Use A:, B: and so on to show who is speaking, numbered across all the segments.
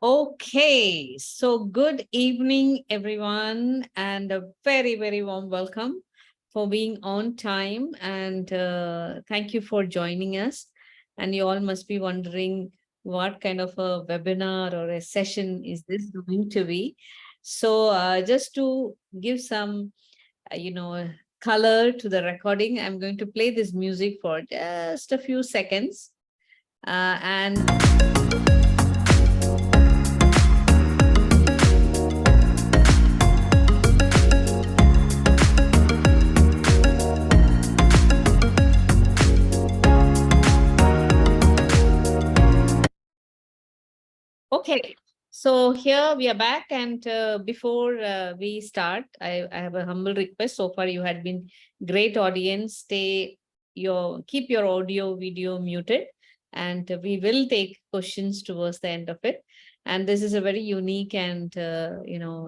A: Okay, so good evening, everyone, and a very, very warm welcome for being on time. And thank you for joining us. And you all must be wondering what kind of a webinar or a session is this going to be. So, just to give some, color to the recording, I'm going to play this music for just a few seconds. And Okay, so here we are back, and before we start, I have a humble request. So far, you had been great audience. Keep your audio video muted, and we will take questions towards the end of it. And this is a very unique and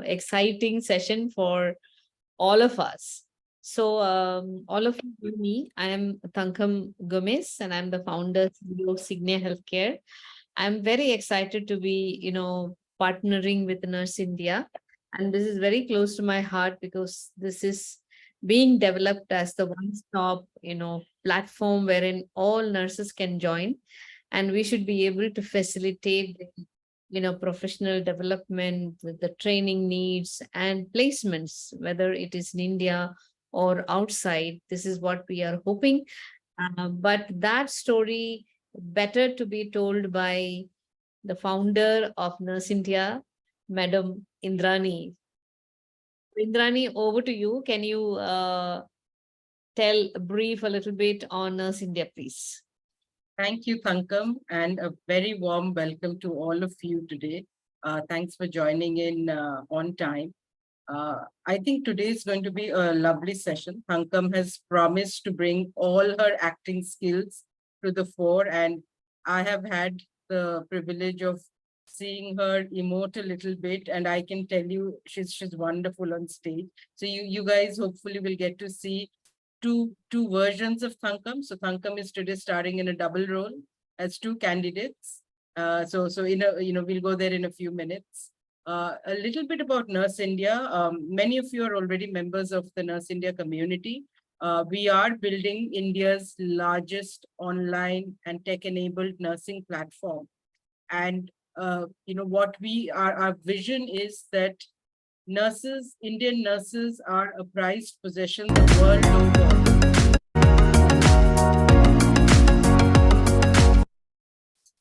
A: exciting session for all of us. So, all of you know me, I am Thankam Gomez, and I'm the founder CEO of Cygnia Healthcare. I'm very excited to be, partnering with Nurse India. And this is very close to my heart because this is being developed as the one-stop, platform wherein all nurses can join. And we should be able to facilitate, professional development with the training needs and placements, whether it is in India or outside. This is what we are hoping. But that story better to be told by the founder of Nurse India, Madam Indrani. Indrani, over to you. Can you brief a little bit on Nurse India, please?
B: Thank you, Thankam, and a very warm welcome to all of you today. Thanks for joining in on time. I think today is going to be a lovely session. Thankam has promised to bring all her acting skills to the fore, and I have had the privilege of seeing her emote a little bit, and I can tell you she's wonderful on stage. So you guys hopefully will get to see two versions of Thankam. So Thankam is today starring in a double role as two candidates. So we'll go there in a few minutes. A little bit about Nurse India. Many of you are already members of the Nurse India community. We are building India's largest online and tech-enabled nursing platform. And what our vision is that Indian nurses are a prized possession the world over.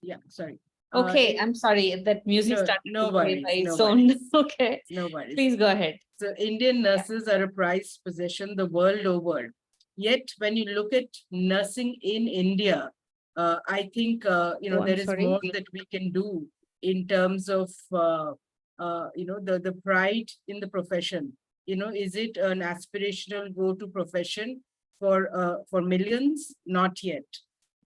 B: Yeah, sorry.
A: Okay, I'm sorry that music started
B: no
A: to play
B: worries,
A: by its
B: no
A: own.
B: worries.
A: Okay,
B: No worries.
A: please go ahead.
B: So Indian nurses are a prized possession the world over. Yet when you look at nursing in India, I think there is
A: sorry.
B: more that we can do in terms of the pride in the profession. Is it an aspirational go-to profession for millions? Not yet,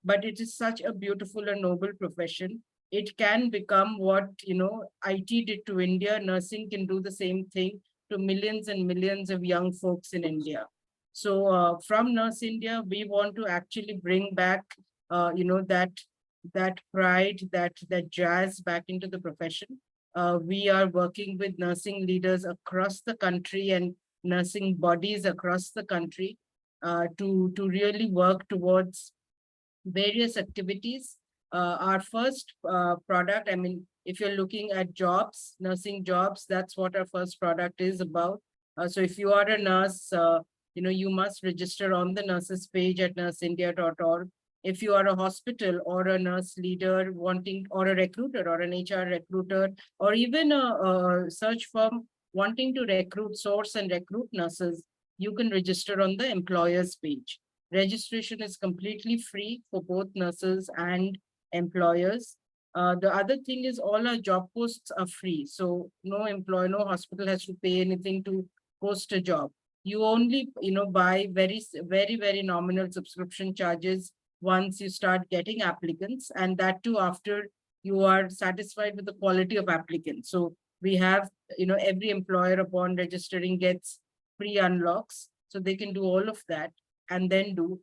B: but it is such a beautiful and noble profession. It can become what IT did to India. Nursing can do the same thing to millions and millions of young folks in India. So from Nurse India, we want to actually bring back that pride, that jazz back into the profession. We are working with nursing leaders across the country and nursing bodies across the country to really work towards various activities. Our first product, I mean, if you're looking at jobs, nursing jobs, that's what our first product is about. So if you are a nurse, you must register on the nurses page at nurseindia.org. If you are a hospital or a nurse leader wanting, or a recruiter or an HR recruiter, or even a search firm wanting to source and recruit nurses, you can register on the employers page. Registration is completely free for both nurses and employers. The other thing is all our job posts are free. So no hospital has to pay anything to post a job. You only, buy very, very, very nominal subscription charges once you start getting applicants, and that too after you are satisfied with the quality of applicants. So we have, every employer upon registering gets free unlocks, so they can do all of that and then do.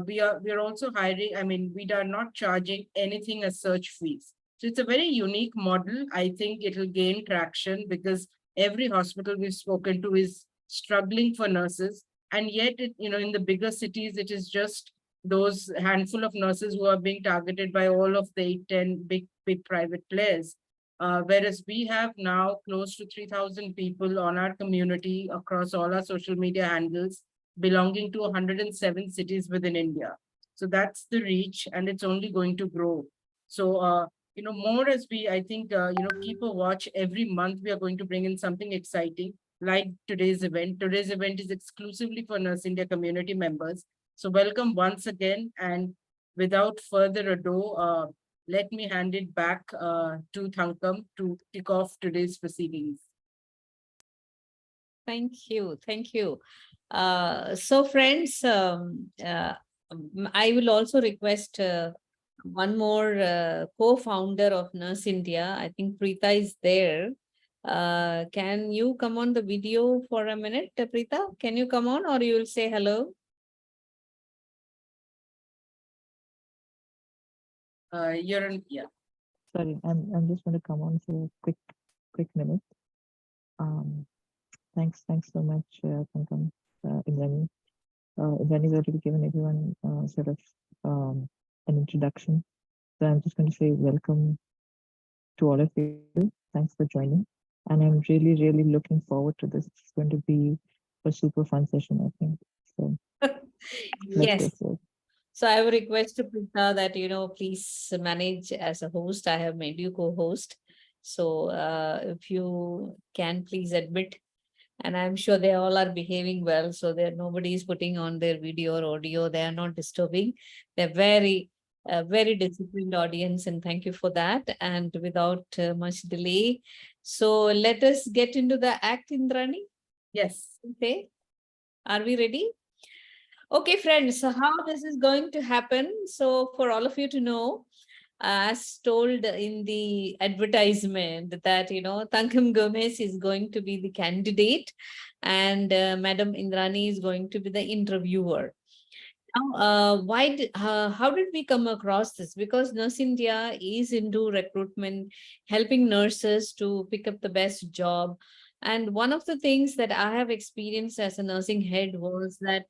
B: We are also hiring, I mean, we are not charging anything as search fees. So it's a very unique model. I think it will gain traction because every hospital we've spoken to is struggling for nurses. And yet, in the bigger cities, it is just those handful of nurses who are being targeted by all of the 8, 10 big private players. Whereas we have now close to 3,000 people on our community across all our social media handles belonging to 107 cities within India. So that's the reach, and it's only going to grow. So, more as we, I think, keep a watch every month, we are going to bring in something exciting like today's event. Today's event is exclusively for Nurse India community members. So welcome once again. And without further ado, let me hand it back to Thankam to kick off today's proceedings.
A: Thank you. Thank you. So friends, I will also request one more co-founder of Nurse India. I think Preeta is there. Can you come on the video for a minute, Preeta? Can you come on, or you will say hello?
B: You're on, yeah.
C: Sorry, I'm just going to come on for a quick minute. Thanks so much, Pankam, Indrani. Indrani's already given everyone sort of an introduction. So I'm just going to say welcome to all of you. Thanks for joining. And I'm really looking forward to this. It's going to be a super fun session, I think. So let's
A: Yes.
C: go for it.
A: So I would request to Preeta that, please manage as a host. I have made you co-host. So if you can please admit, and I'm sure they all are behaving well. So that nobody is putting on their video or audio. They are not disturbing. They're very disciplined audience. And thank you for that. And without much delay. So let us get into the act, Indrani.
B: Yes.
A: Okay. Are we ready? Okay, friends, so how this is going to happen? So for all of you to know, as told in the advertisement that, Thankam Gomez is going to be the candidate and Madam Indrani is going to be the interviewer. Now, how did we come across this? Because Nurse India is into recruitment, helping nurses to pick up the best job. And one of the things that I have experienced as a nursing head was that,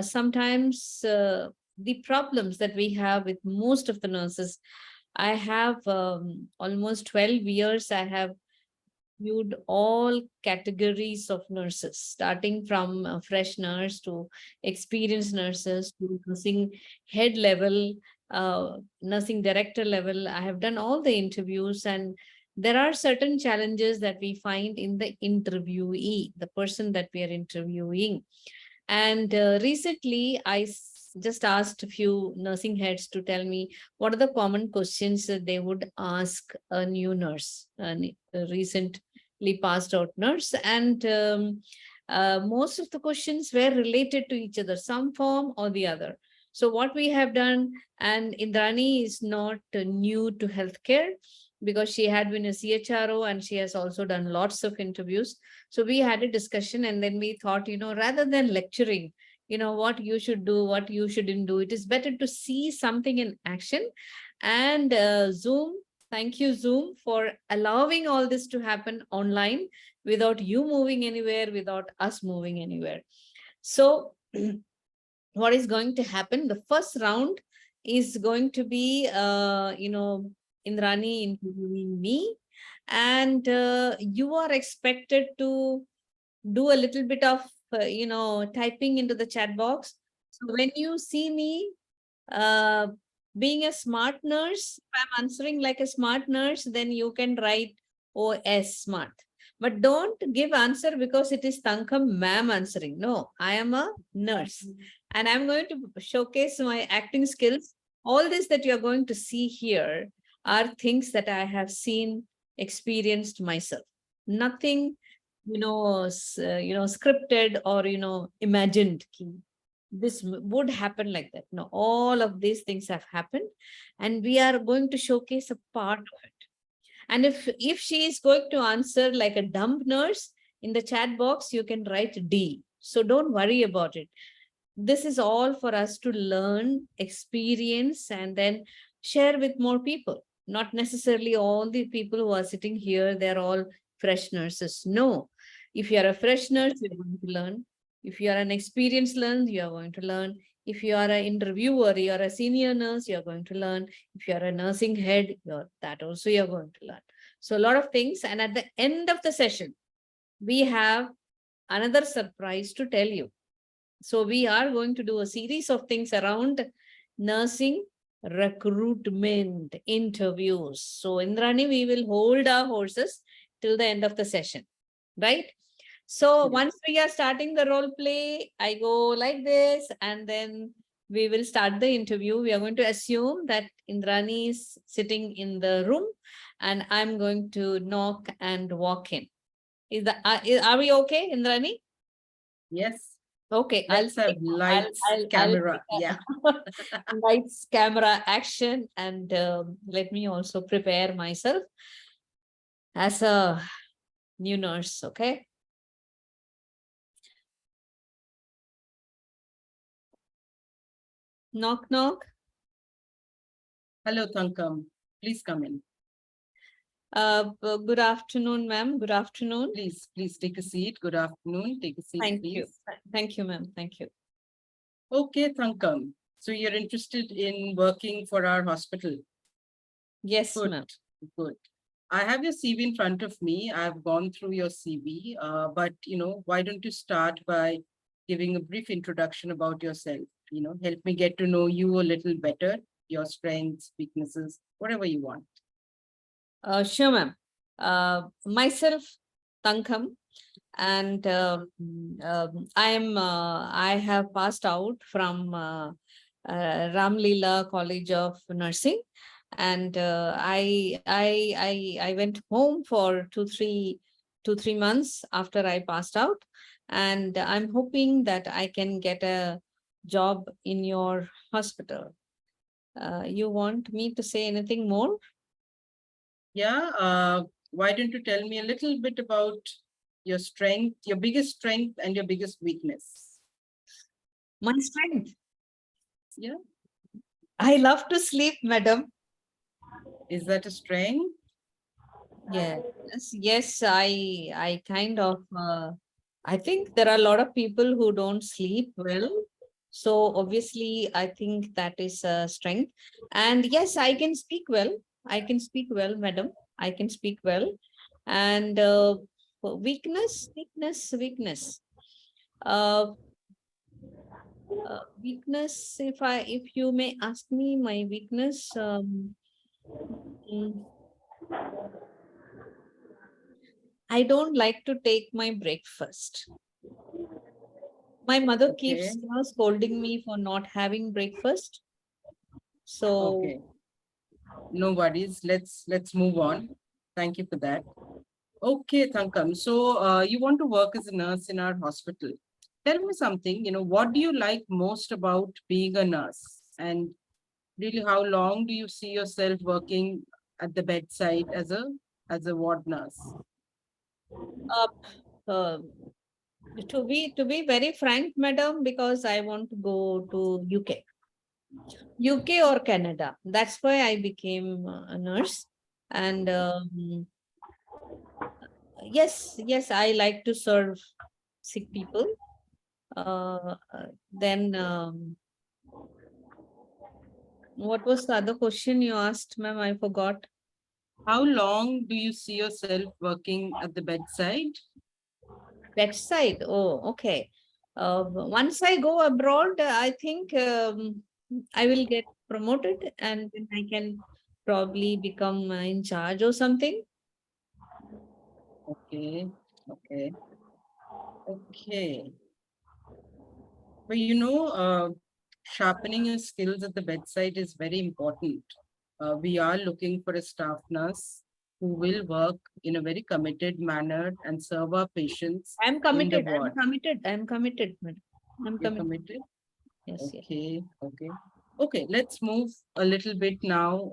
A: sometimes the problems that we have with most of the nurses, I have almost 12 years, I have viewed all categories of nurses, starting from a fresh nurse to experienced nurses to nursing head level, nursing director level. I have done all the interviews, and there are certain challenges that we find in the interviewee, the person that we are interviewing. And recently, just asked a few nursing heads to tell me what are the common questions that they would ask a new nurse, a recently passed out nurse. And most of the questions were related to each other, some form or the other. So what we have done, and Indrani is not new to healthcare because she had been a CHRO and she has also done lots of interviews. So we had a discussion and then we thought, rather than lecturing, what you should do, what you shouldn't do, it is better to see something in action. And Zoom, thank you, Zoom, for allowing all this to happen online without you moving anywhere, without us moving anywhere. So what is going to happen? The first round is going to be, Indrani interviewing me, and you are expected to do a little bit of, typing into the chat box. So when you see me uh, being a smart nurse, if I'm answering like a smart nurse, then you can write OS smart. But don't give answer because it is Thankam ma'am answering. No, I am a nurse and I'm going to showcase my acting skills. All this that you're going to see here are things that I have seen, experienced myself. Nothing, scripted or, imagined. This would happen like that. No, all of these things have happened and we are going to showcase a part of it. And if she is going to answer like a dumb nurse, in the chat box, you can write D. So don't worry about it. This is all for us to learn, experience, and then share with more people. not necessarily all the people who are sitting here, they're all fresh nurses. No, if you are a fresh nurse, you're going to learn. If you are an experienced nurse, you are going to learn. If you are an interviewer, you are a senior nurse, you're going to learn. If you are a nursing head, that also you're going to learn. So a lot of things. And at the end of the session, we have another surprise to tell you. So we are going to do a series of things around nursing recruitment interviews. So Indrani, we will hold our horses till the end of the session, right? So
B: Yes.
A: once we are starting the role play, I go like this, and then we will start the interview. We are going to assume that Indrani is sitting in the room, and I'm going to knock and walk in. Are we okay, Indrani?
B: Yes.
A: Okay,
B: Let's have lights, camera. Yeah.
A: lights, camera, action, and let me also prepare myself as a new nurse. Okay. Knock, knock.
B: Hello, Thankam. Please come in.
A: Good afternoon, ma'am. Good afternoon.
B: Please take a seat. Good afternoon. Take a seat,
A: Thank
B: please.
A: you. Thank you, ma'am. Thank you.
B: Okay, Thankam. So you're interested in working for our hospital?
A: Yes,
B: Good,
A: ma'am.
B: good. I have your CV in front of me. I've gone through your CV, but why don't you start by giving a brief introduction about yourself? Help me get to know you a little better, your strengths, weaknesses, whatever you want.
A: Sure, ma'am. Myself, Tankam, and I have passed out from Ramlila College of Nursing, and I went home for 2-3 months after I passed out, and I'm hoping that I can get a job in your hospital. You want me to say anything more?
B: Yeah, why don't you tell me a little bit about your strength, your biggest strength and your biggest weakness?
A: My strength.
B: Yeah.
A: I love to sleep, madam.
B: Is that a strength?
A: Yes, yes, I kind of I think there are a lot of people who don't sleep well. So obviously, I think that is a strength. And yes, I can speak well. I can speak well, madam. I can speak well. And weakness. Uh, weakness. If you may ask me my weakness, mm, I don't like to take my breakfast. My mother keeps
B: Okay.
A: scolding me for not having breakfast. So
B: Okay. No worries. Let's move on. Thank you for that. Okay, Thankam. So you want to work as a nurse in our hospital. Tell me something, what do you like most about being a nurse? And really, how long do you see yourself working at the bedside as a ward nurse?
A: uh, uh, to be very frank, madam, because I want to go to UK or Canada. That's why I became a nurse. And yes, I like to serve sick people. Then what was the other question you asked, ma'am? I forgot.
B: How long do you see yourself working at the bedside?
A: Bedside. Oh, okay. Once I go abroad, I think I will get promoted and then I can probably become in charge or something.
B: Okay, okay, okay. But sharpening your skills at the bedside is very important. We are looking for a staff nurse who will work in a very committed manner and serve our patients
A: I'm
B: in the
A: committed. I'm
B: ward.
A: committed. I'm committed, madam. I'm
B: You're
A: committed.
B: committed?
A: Yes, yes.
B: Okay, okay. Okay, let's move a little bit now.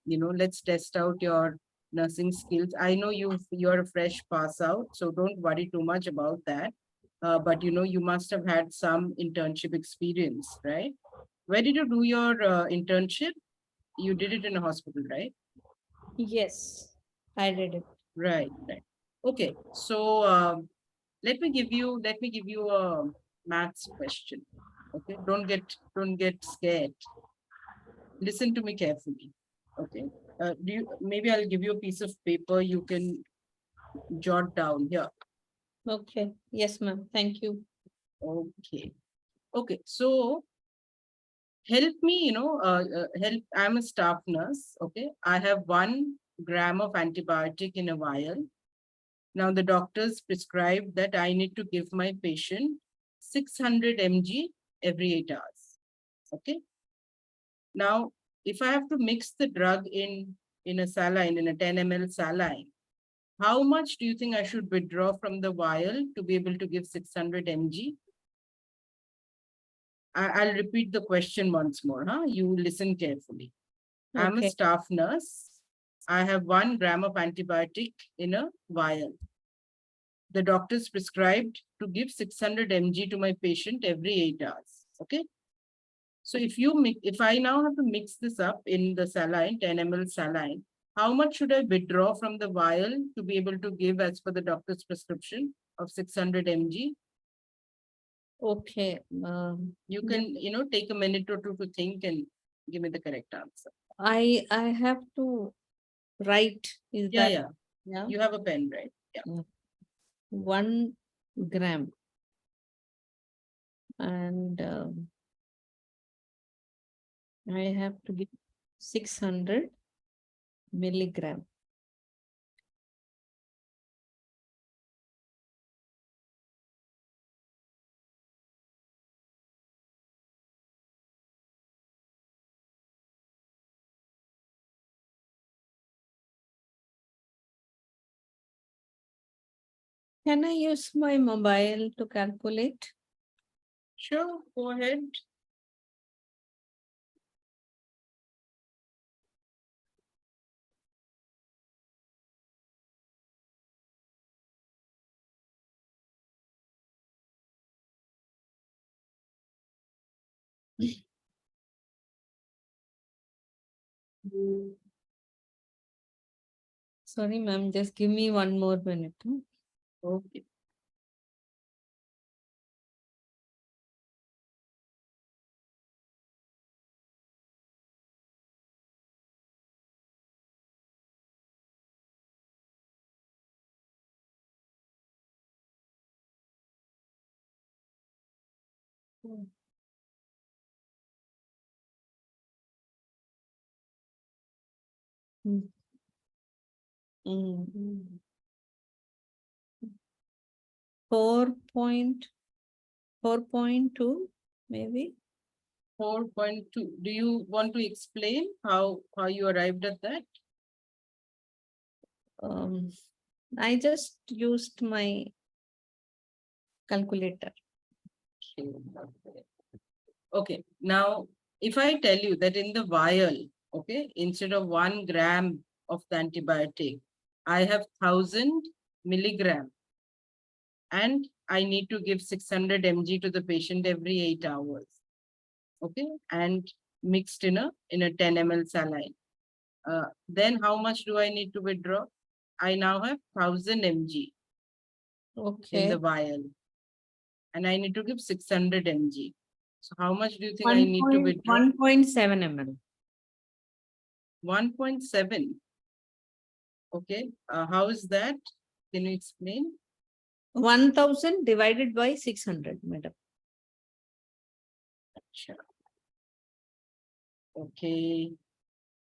B: Let's test out your nursing skills. I know you're a fresh pass out, so don't worry too much about that. But you must have had some internship experience, right? Where did you do your internship? You did it in a hospital, right?
A: Yes, I did it.
B: Right, right. Okay, so let me give you a maths question. Okay, don't get scared. Listen to me carefully. Okay. Maybe I'll give you a piece of paper you can jot down here.
A: Okay. Yes, ma'am. Thank you.
B: Okay. Okay. So help me, help. I'm a staff nurse. Okay. I have 1 gram of antibiotic in a vial. Now the doctors prescribed that I need to give my patient 600 mg every 8 hours. Okay. Now, if I have to mix the drug in a saline, in a 10 ml saline, how much do you think I should withdraw from the vial to be able to give 600 mg? I'll repeat the question once more. You listen carefully. I'm a
A: Okay.
B: staff nurse. I have 1 gram of antibiotic in a vial. The doctors prescribed to give 600 mg to my patient every 8 hours. Okay. So if I now have to mix this up in the saline, 10 ml saline, how much should I withdraw from the vial to be able to give as per the doctor's prescription of 600 mg?
A: Okay.
B: You can, take a minute or two to think and give me the correct answer.
A: I have to write. Is
B: Yeah,
A: that
B: yeah.
A: yeah?
B: You have a pen, right? Yeah.
A: 1 gram and I have to give 600 milligram. Can I use my mobile to calculate?
B: Sure, go ahead.
A: Sorry, ma'am. Just give me 1 more minute.
B: Okay.
A: Mm. Mm. 4.2 maybe.
B: 4.2. Do you want to explain how you arrived at that?
A: I just used my calculator.
B: Okay. Now, if I tell you that in the vial, okay, instead of 1 gram of the antibiotic, I have 1,000 milligram, and I need to give 600 mg to the patient every 8 hours. Okay, and mixed in a 10 ml saline. Then how much do I need to withdraw? I now have 1,000 mg in the
A: Okay.
B: vial, and I need to give 600 mg. So how much do you think I
A: 1
B: need to withdraw?
A: 1.7 ml.
B: 1.7. Okay. How is that? Can you explain?
A: 1000 divided by 600, madam.
B: Sure. Okay.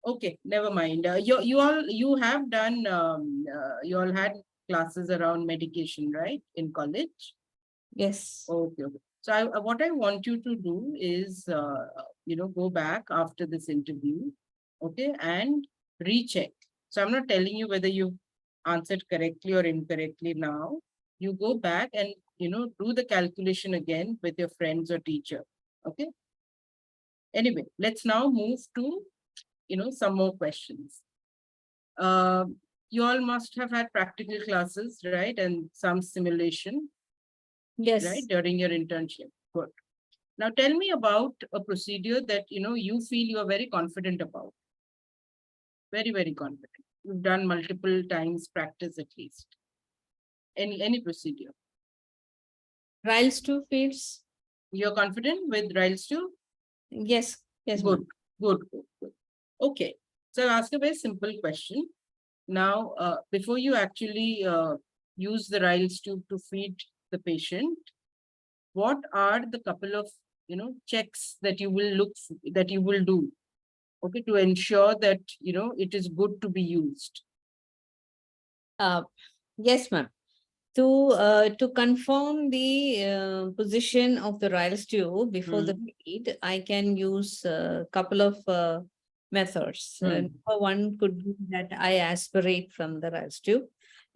B: Okay. Never mind. You have done. You all had classes around medication, right, in college?
A: Yes.
B: Okay. Okay. So what I want you to do is, go back after this interview, okay, and recheck. So I'm not telling you whether you answered correctly or incorrectly now. You go back and, do the calculation again with your friends or teacher. Okay. Anyway, let's now move to, some more questions. You all must have had practical classes, right? And some simulation,
A: Yes.
B: right, during your internship. Good. Now tell me about a procedure that you feel you are very confident about. Very, very confident. You've done multiple times practice at least. Any procedure.
A: Riles 2 feeds?
B: You're confident with Riles 2?
A: Yes, yes,
B: Good,
A: ma'am.
B: good. Okay, so I'll ask a very simple question. Now, before you actually use the Riles tube to feed the patient, what are the couple of checks that you will that you will do, okay, to ensure that it is good to be used?
A: Yes, ma'am. To confirm the position of the Riles tube before the feed, I can use a couple of methods. Number one could be that I aspirate from the Riles tube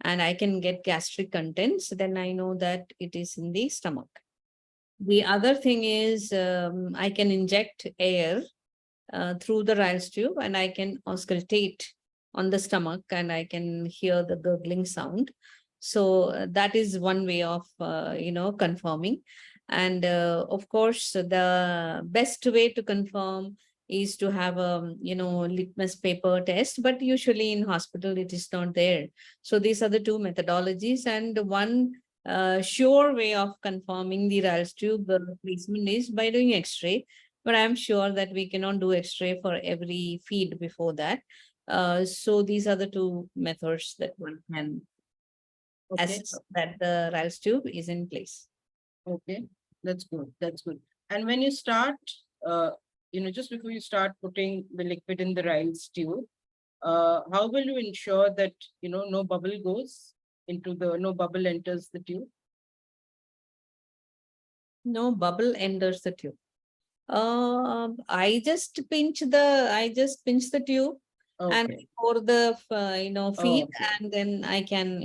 A: and I can get gastric contents. Then I know that it is in the stomach. The other thing is I can inject air through the Riles tube and I can auscultate on the stomach and I can hear the gurgling sound. So that is one way of, confirming. And of course, the best way to confirm is to have a, litmus paper test, but usually in hospital, it is not there. So these are the two methodologies, and one sure way of confirming the Riles tube placement is by doing X-ray, but I'm sure that we cannot do X-ray for every feed before that. So these are the two methods that one can assess that the Riles tube is in place.
B: Okay, that's good. That's good. And when you start, just before you start putting the liquid in the Riles tube, how will you ensure that no bubble goes into no bubble enters the tube?
A: No bubble enters the tube. I just pinch the tube and pour the feed, and then I can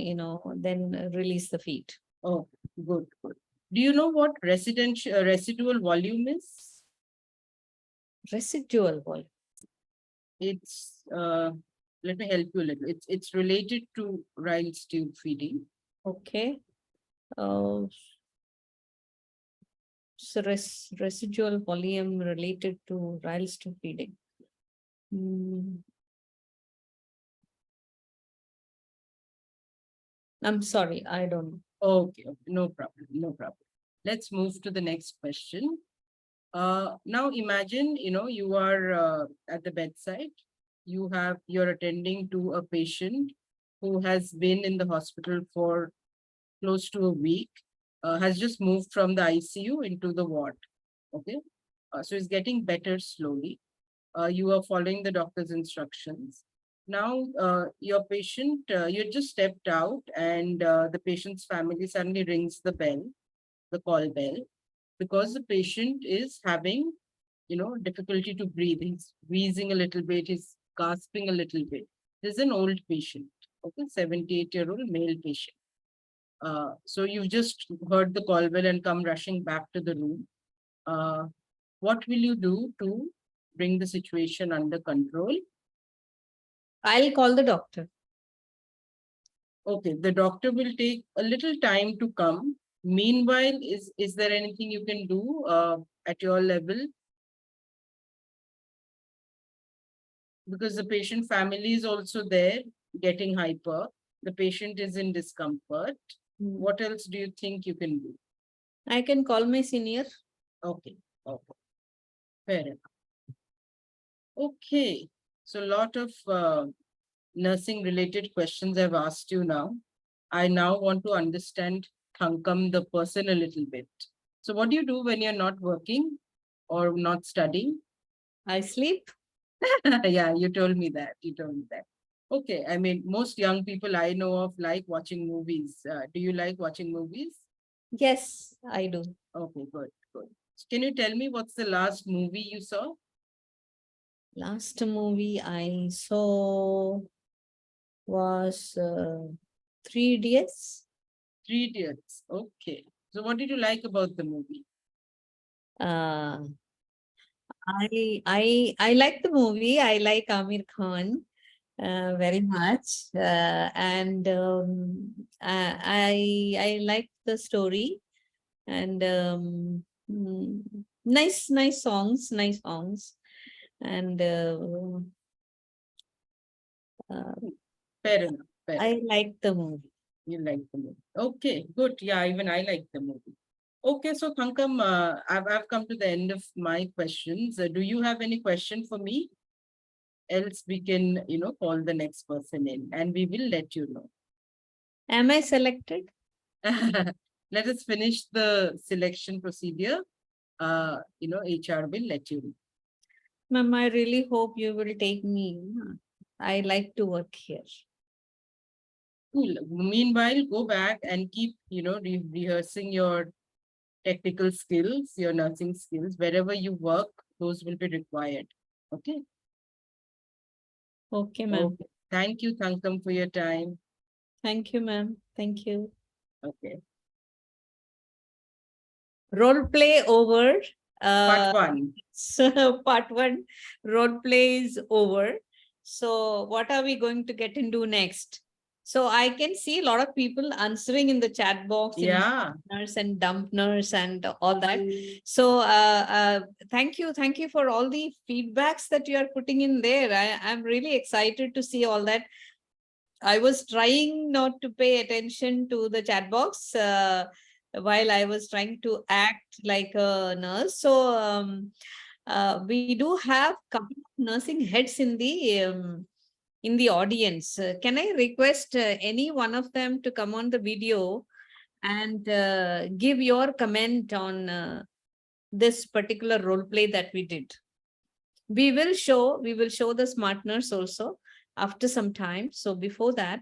A: then release the feed.
B: Oh, good. Do you know what residual volume is?
A: Residual volume.
B: It's let me help you a little. It's related to Riles tube feeding.
A: Okay. So residual volume related to Riles tube feeding. I'm sorry, I don't know.
B: Okay, no problem. Let's move to the next question. Now imagine, you are at the bedside. You're attending to a patient who has been in the hospital for close to a week, has just moved from the ICU into the ward. Okay, so it's getting better slowly. You are following the doctor's instructions. Now, your patient, you just stepped out, and the patient's family suddenly rings the bell, the call bell, because the patient is having, difficulty to breathe. He's wheezing a little bit, he's gasping a little bit. This is an old patient, okay, 78-year-old male patient. So you've just heard the call bell and come rushing back to the room. What will you do to bring the situation under control?
A: I'll call the doctor.
B: Okay, the doctor will take a little time to come. Meanwhile, is there anything you can do at your level? Because the patient family is also there getting hyper. The patient is in discomfort. What else do you think you can do?
A: I can call my senior.
B: Okay. Fair enough. Okay. So a lot of nursing related questions I've asked you now. I now want to understand Thankam, the person, a little bit. So what do you do when you're not working or not studying?
A: I sleep.
B: Yeah, you told me that. Okay, I mean, most young people I know of like watching movies. Do you like watching movies?
A: Yes, I do.
B: Okay, good. Can you tell me what's the last movie you saw?
A: Last movie I saw was 3 Idiots.
B: 3 Idiots. Okay. So what did you like about the movie?
A: I like the movie. I like Amir Khan very much, and I like the story, and nice songs, and
B: Fair enough. Fair enough.
A: I like the movie.
B: You like the movie. Okay, good. Yeah, even I like the movie. Okay, so Thankam, I've come to the end of my questions. Do you have any question for me? Else we can, call the next person in and we will let you know.
A: Am I selected?
B: Let us finish the selection procedure. HR will let you know.
A: Ma'am, I really hope you will take me. I like to work here.
B: Cool. Meanwhile, go back and keep, rehearsing your technical skills, your nursing skills. Wherever you work, those will be required. Okay.
A: Okay, ma'am.
B: Okay. Thank you, Thankam, for your time.
A: Thank you, ma'am. Thank you.
B: Okay.
A: Role play over.
B: Part 1.
A: So part 1 role play is over. So what are we going to get into next? So I can see a lot of people answering in the chat box,
B: Yeah.
A: nurse and dump nurse and all that. So thank you for all the feedbacks that you are putting in there. I'm really excited to see all that. I was trying not to pay attention to the chat box while I was trying to act like a nurse. So we do have couple of nursing heads in the audience. Can I request any one of them to come on the video and give your comment on this particular role play that we did? We will show the smart nurse also after some time. So before that,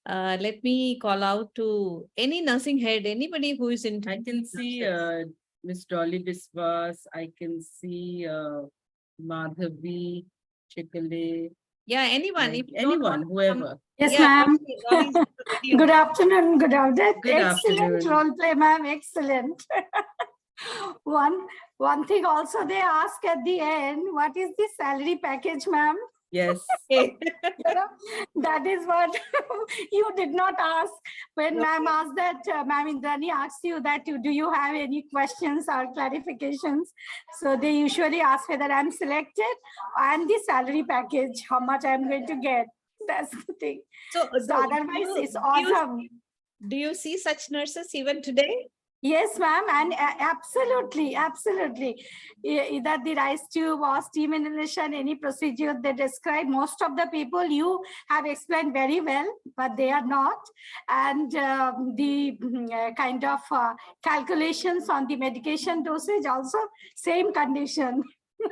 A: let me call out to any nursing head, anybody who is in.
B: I can see Miss Dolly Biswas. I can see Madhavi, Chikale.
A: Yeah, anyone. If you don't
B: anyone,
A: want to come-
B: whoever.
D: Yes,
A: Yeah,
D: ma'am.
A: Dolly's on the video.
D: Good afternoon. Good afternoon.
B: Good
D: Excellent
B: afternoon.
D: role play, ma'am. Excellent. One thing also they ask at the end, what is the salary package, ma'am?
B: Yes.
A: Okay.
D: You know, that is what you did not ask when ma'am asked that. Ma'am Indrani asked you that do you have any questions or clarifications? So they usually ask whether I'm selected and the salary package, how much I'm going to get. That's the thing.
A: So,
D: Otherwise, it's awesome.
A: Do you see such nurses even today?
D: Yes, ma'am, and absolutely. Either the rice tube or steam inhalation, any procedure they describe, most of the people you have explained very well, but they are not. And the kind of calculations on the medication dosage also, same condition.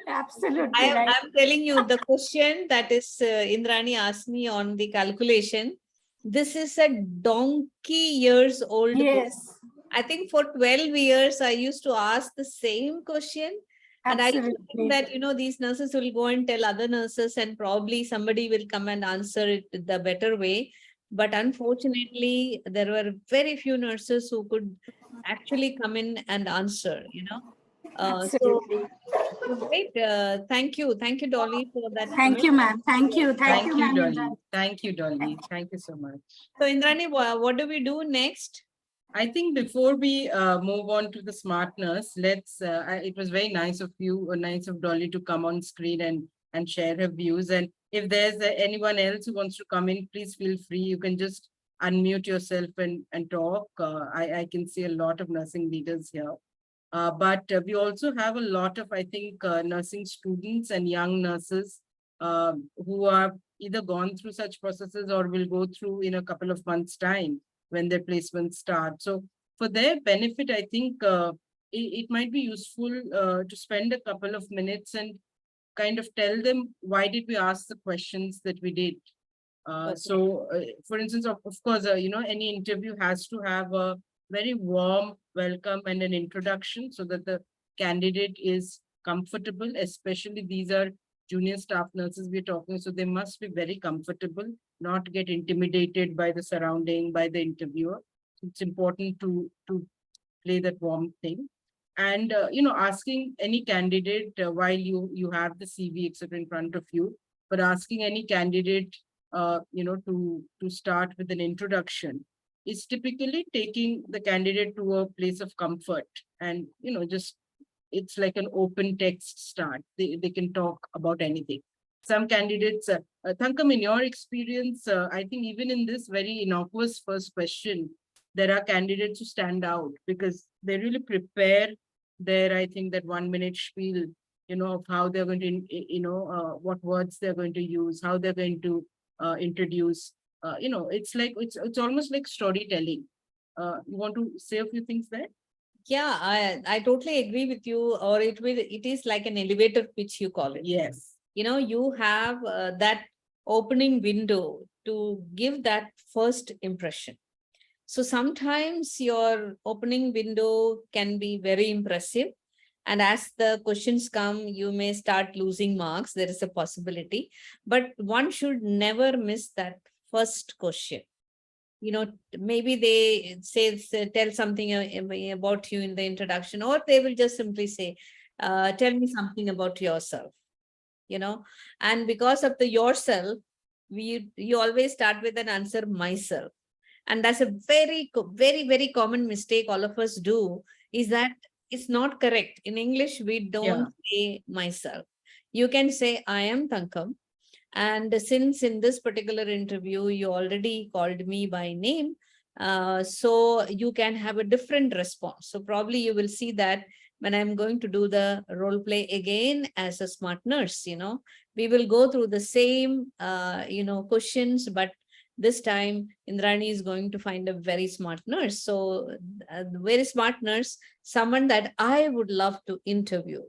D: Absolutely right.
A: I'm telling you the question that is Indrani asked me on the calculation. This is a donkey years old.
D: Yes.
A: I think for 12 years, I used to ask the same question. And I think that, these nurses will go and tell other nurses and probably somebody will come and answer it the better way. But unfortunately, there were very few nurses who could actually come in and answer,
D: Absolutely.
A: So great. Thank you. Thank you, Dolly, for that.
D: Thank you, ma'am. Thank you.
B: Thank you,
D: ma'am.
B: Dolly. Thank you, Dolly. Thank you so much.
A: So Indrani, what do we do next?
B: I think before we move on to the smart nurse, let's. It was very nice of you, nice of Dolly to come on screen and share her views. And if there's anyone else who wants to come in, please feel free. You can just unmute yourself and talk. I can see a lot of nursing leaders here. But we also have a lot of, I think, nursing students and young nurses who have either gone through such processes or will go through in a couple of months' time when their placements start. So for their benefit, I think it might be useful to spend a couple of minutes and kind of tell them why did we ask the questions that we did. So, for instance, of course, any interview has to have a very warm welcome and an introduction so that the candidate is comfortable, especially these are junior staff nurses we're talking, so they must be very comfortable, not get intimidated by the surrounding, by the interviewer. It's important to play that warm thing. And, asking any candidate while you have the CV, etc. in front of you, but asking any candidate to start with an introduction is typically taking the candidate to a place of comfort and, just it's like an open text start. They can talk about anything. some candidates, Thankam, in your experience, I think even in this very innocuous first question, there are candidates who stand out because they really prepare their, I think, that 1 minute spiel, of how they're going to, what words they're going to use, how they're going to introduce. It's like, it's almost like storytelling. You want to say a few things there?
A: Yeah, I totally agree with you. Or it is like an elevator pitch, you call it.
B: Yes.
A: You have that opening window to give that first impression. So sometimes your opening window can be very impressive. And as the questions come, you may start losing marks. There is a possibility. But one should never miss that first question. Maybe they tell something about you in the introduction, or they will just simply say, tell me something about yourself. And because of the yourself, you always start with an answer, myself. And that's a very, very, very common mistake all of us do, is that it's not correct. In English, we don't say myself. You can say, I am Thankam. And since in this particular interview, you already called me by name, so you can have a different response. So probably you will see that when I'm going to do the role play again as a smart nurse, we will go through the same, questions, but this time Indrani is going to find a very smart nurse. So very smart nurse, someone that I would love to interview,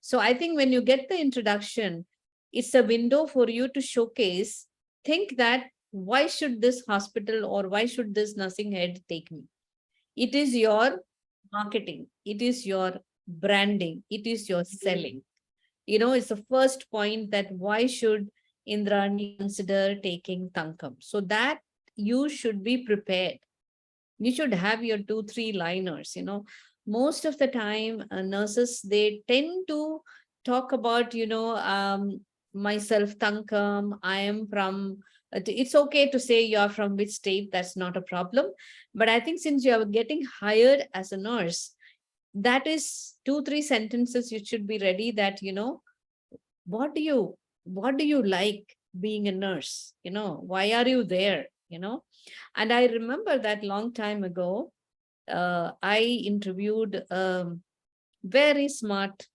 A: So I think when you get the introduction, it's a window for you to showcase, think that why should this hospital or why should this nursing head take me? It is your marketing, it is your branding, it is your selling. It's the first point, that why should Indrani consider taking Thankam? So that you should be prepared. You should have your 2-3 liners. Most of the time, nurses, they tend to talk about, myself, Thankam, I am from, it's okay to say you're from which state, that's not a problem. But I think since you are getting hired as a nurse, that is 2-3 sentences you should be ready, that, what do you like being a nurse? Why are you there? And I remember that long time ago, I interviewed very smart,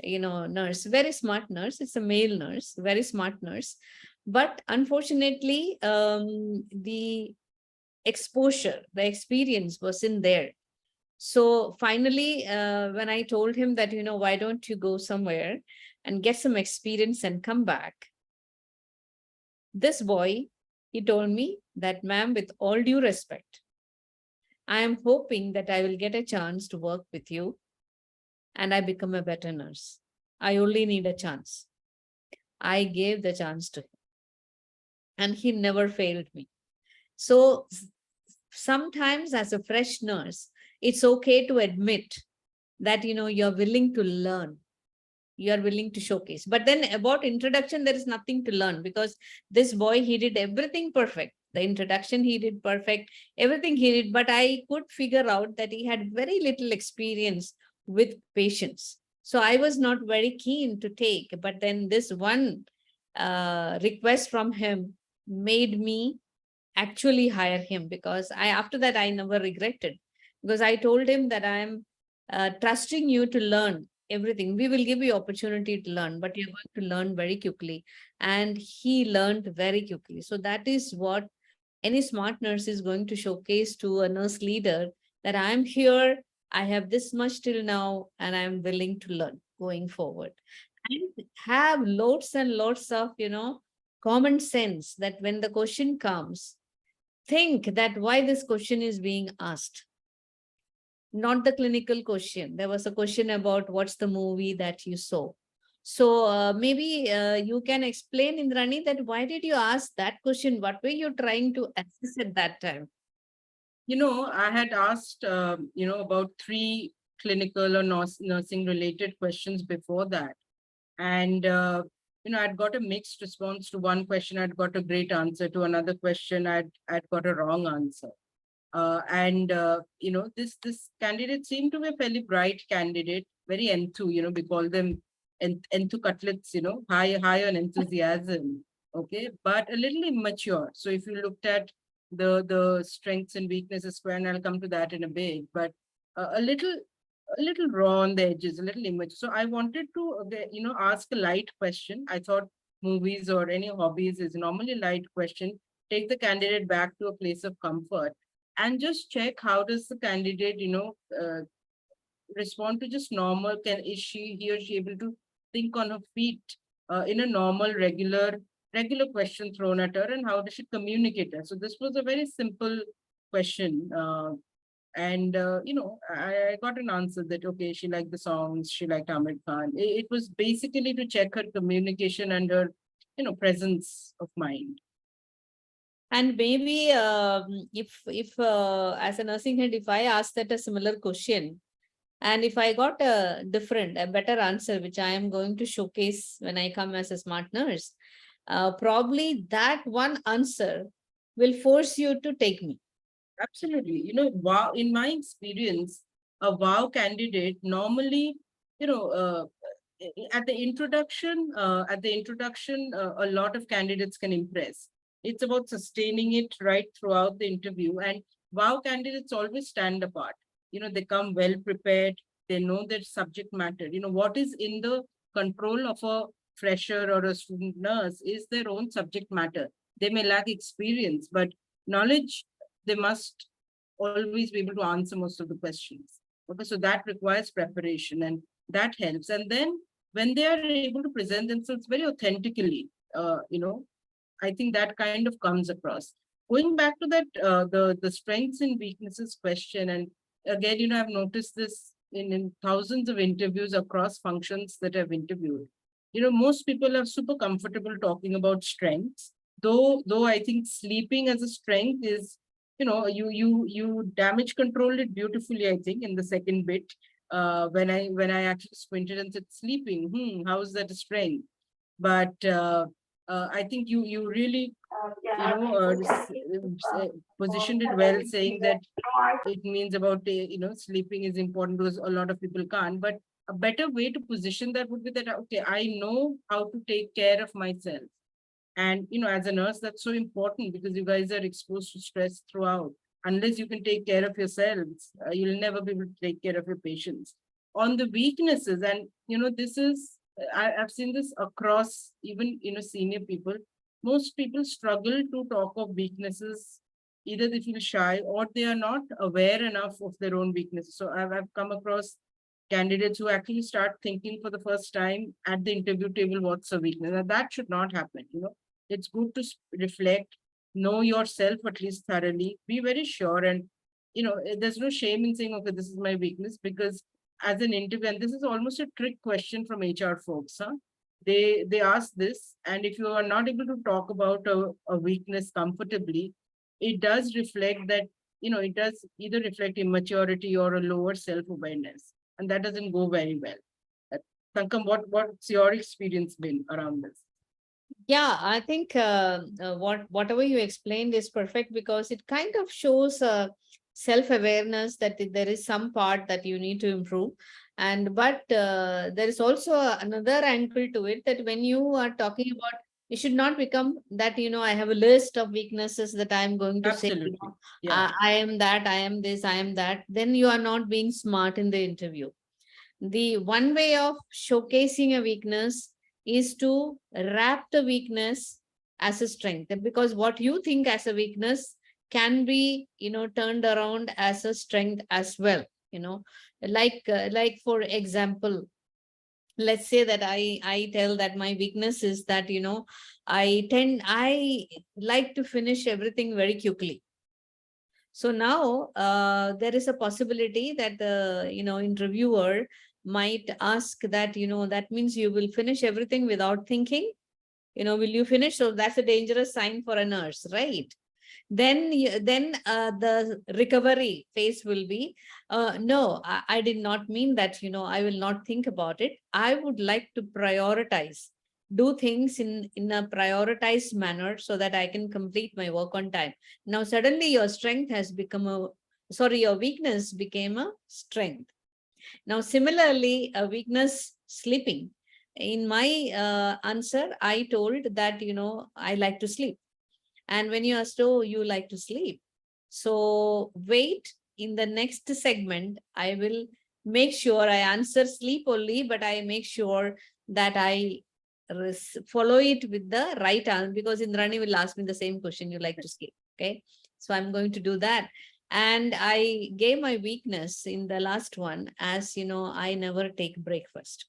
A: nurse, very smart nurse. It's a male nurse, very smart nurse. But unfortunately, the exposure, the experience wasn't there. So finally, when I told him that, why don't you go somewhere and get some experience and come back? This boy, he told me that, ma'am, with all due respect, I am hoping that I will get a chance to work with you and I become a better nurse. I only need a chance. I gave the chance to him and he never failed me. So sometimes as a fresh nurse, it's okay to admit that, you're willing to learn. You are willing to showcase. But then about introduction, there is nothing to learn, because this boy, he did everything perfect. The introduction, he did perfect, everything he did. But I could figure out that he had very little experience with patients. So I was not very keen to take. But then this one request from him made me actually hire him, because after that, I never regretted, because I told him that I'm trusting you to learn everything. We will give you opportunity to learn, but you're going to learn very quickly. And he learned very quickly. So that is what any smart nurse is going to showcase to a nurse leader, that I'm here, I have this much till now, and I'm willing to learn going forward. And have loads and loads of, common sense, that when the question comes, think that why this question is being asked. Not the clinical question. There was a question about what's the movie that you saw. So maybe you can explain, Indrani, that why did you ask that question? What were you trying to assess at that time?
B: I had asked, about 3 clinical or nursing related questions before that. And, I'd got a mixed response to one question. I'd got a great answer to another question. I'd got a wrong answer. This candidate seemed to be a fairly bright candidate, very enthu, we call them enthu cutlets, high on enthusiasm, okay, but a little immature. So if you looked at the strengths and weaknesses square, and I'll come to that in a bit, but a little raw on the edges, a little immature. So I wanted to, ask a light question. I thought movies or any hobbies is normally light question. Take the candidate back to a place of comfort and just check how does the candidate, respond to just normal. Is he or she able to think on her feet in a normal, regular question thrown at her, and how does she communicate it? So this was a very simple question. I got an answer that, okay, she liked the songs, she liked Amir Khan. It was basically to check her communication and her, presence of mind.
A: And maybe if as a nursing head, if I asked that a similar question, and if I got a better answer, which I am going to showcase when I come as a smart nurse, probably that one answer will force you to take me.
B: Absolutely. Wow, in my experience, a wow candidate normally, at the introduction, a lot of candidates can impress. It's about sustaining it right throughout the interview. And wow candidates always stand apart. They come well prepared. They know their subject matter. What is in the control of a fresher or a student nurse is their own subject matter. They may lack experience, but knowledge, they must always be able to answer most of the questions. Okay, so that requires preparation and that helps. And then when they are able to present themselves very authentically, I think that kind of comes across. Going back to that, the strengths and weaknesses question, and again, I've noticed this in thousands of interviews across functions that I've interviewed. Most people are super comfortable talking about strengths, though I think sleeping as a strength is, you damage controlled it beautifully, I think, in the second bit. When I actually squinted and said sleeping, how is that a strength? But I think you really, positioned it well, saying that it means about, sleeping is important because a lot of people can't. But a better way to position that would be that, okay, I know how to take care of myself. And, as a nurse, that's so important because you guys are exposed to stress throughout. Unless you can take care of yourselves, you'll never be able to take care of your patients. On the weaknesses, and, this is, I've seen this across even, senior people. Most people struggle to talk of weaknesses. Either they feel shy or they are not aware enough of their own weaknesses. So I've come across candidates who actually start thinking for the first time at the interview table, what's a weakness? Now, that should not happen. It's good to reflect, know yourself at least thoroughly, be very sure. And, there's no shame in saying, okay, this is my weakness, because as an interview, and this is almost a trick question from HR folks, they ask this, and if you are not able to talk about a weakness comfortably, it does reflect that, it does either reflect immaturity or a lower self-awareness, and that doesn't go very well. Sankam, what's your experience been around this?
A: Yeah, I think whatever you explained is perfect, because it kind of shows self-awareness that there is some part that you need to improve. But there is also another angle to it, that when you are talking about, it should not become that, I have a list of weaknesses that I'm going to
B: Absolutely.
A: say,
B: Yeah.
A: I am that, I am this, I am that. Then you are not being smart in the interview. The one way of showcasing a weakness is to wrap the weakness as a strength, because what you think as a weakness can be, turned around as a strength as well. Like for example, let's say that I tell that my weakness is that, I like to finish everything very quickly. So now there is a possibility that the, interviewer might ask that, that means you will finish everything without thinking, will you finish? So that's a dangerous sign for a nurse, right? Then the recovery phase will be, no, I did not mean that, I will not think about it. I would like to prioritize, do things in a prioritized manner so that I can complete my work on time. Now, suddenly your strength has become your weakness became a strength. Now, similarly, a weakness, sleeping. in my answer, I told that, I like to sleep. And when you asked, oh, you like to sleep. So wait, in the next segment, I will make sure I answer sleep only, but I make sure that I follow it with the right answer, because Indrani will ask me the same question, you like to sleep. Okay. So I'm going to do that. And I gave my weakness in the last one as, I never take breakfast.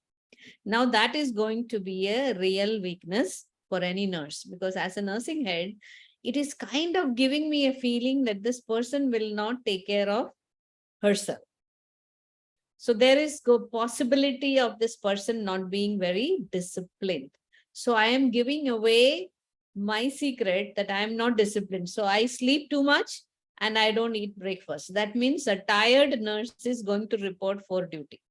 A: Now that is going to be a real weakness for any nurse, because as a nursing head, it is kind of giving me a feeling that this person will not take care of herself. So there is a possibility of this person not being very disciplined. So I am giving away my secret that I am not disciplined. So I sleep too much and I don't eat breakfast. That means a tired nurse is going to report for duty.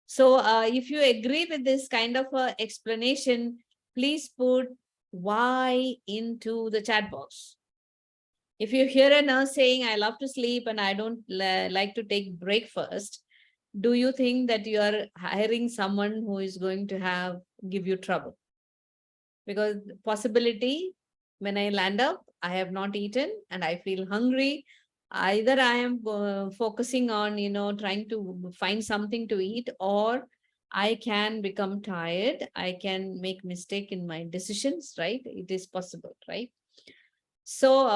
A: So if you agree with this kind of explanation, please put why into the chat box. If you hear a nurse saying, I love to sleep and I don't like to take breakfast, do you think that you are hiring someone who is going to give you trouble? Because possibility, when I land up, I have not eaten and I feel hungry. Either I am focusing on, trying to find something to eat, or I can become tired. I can make mistake in my decisions, right? It is possible, right? So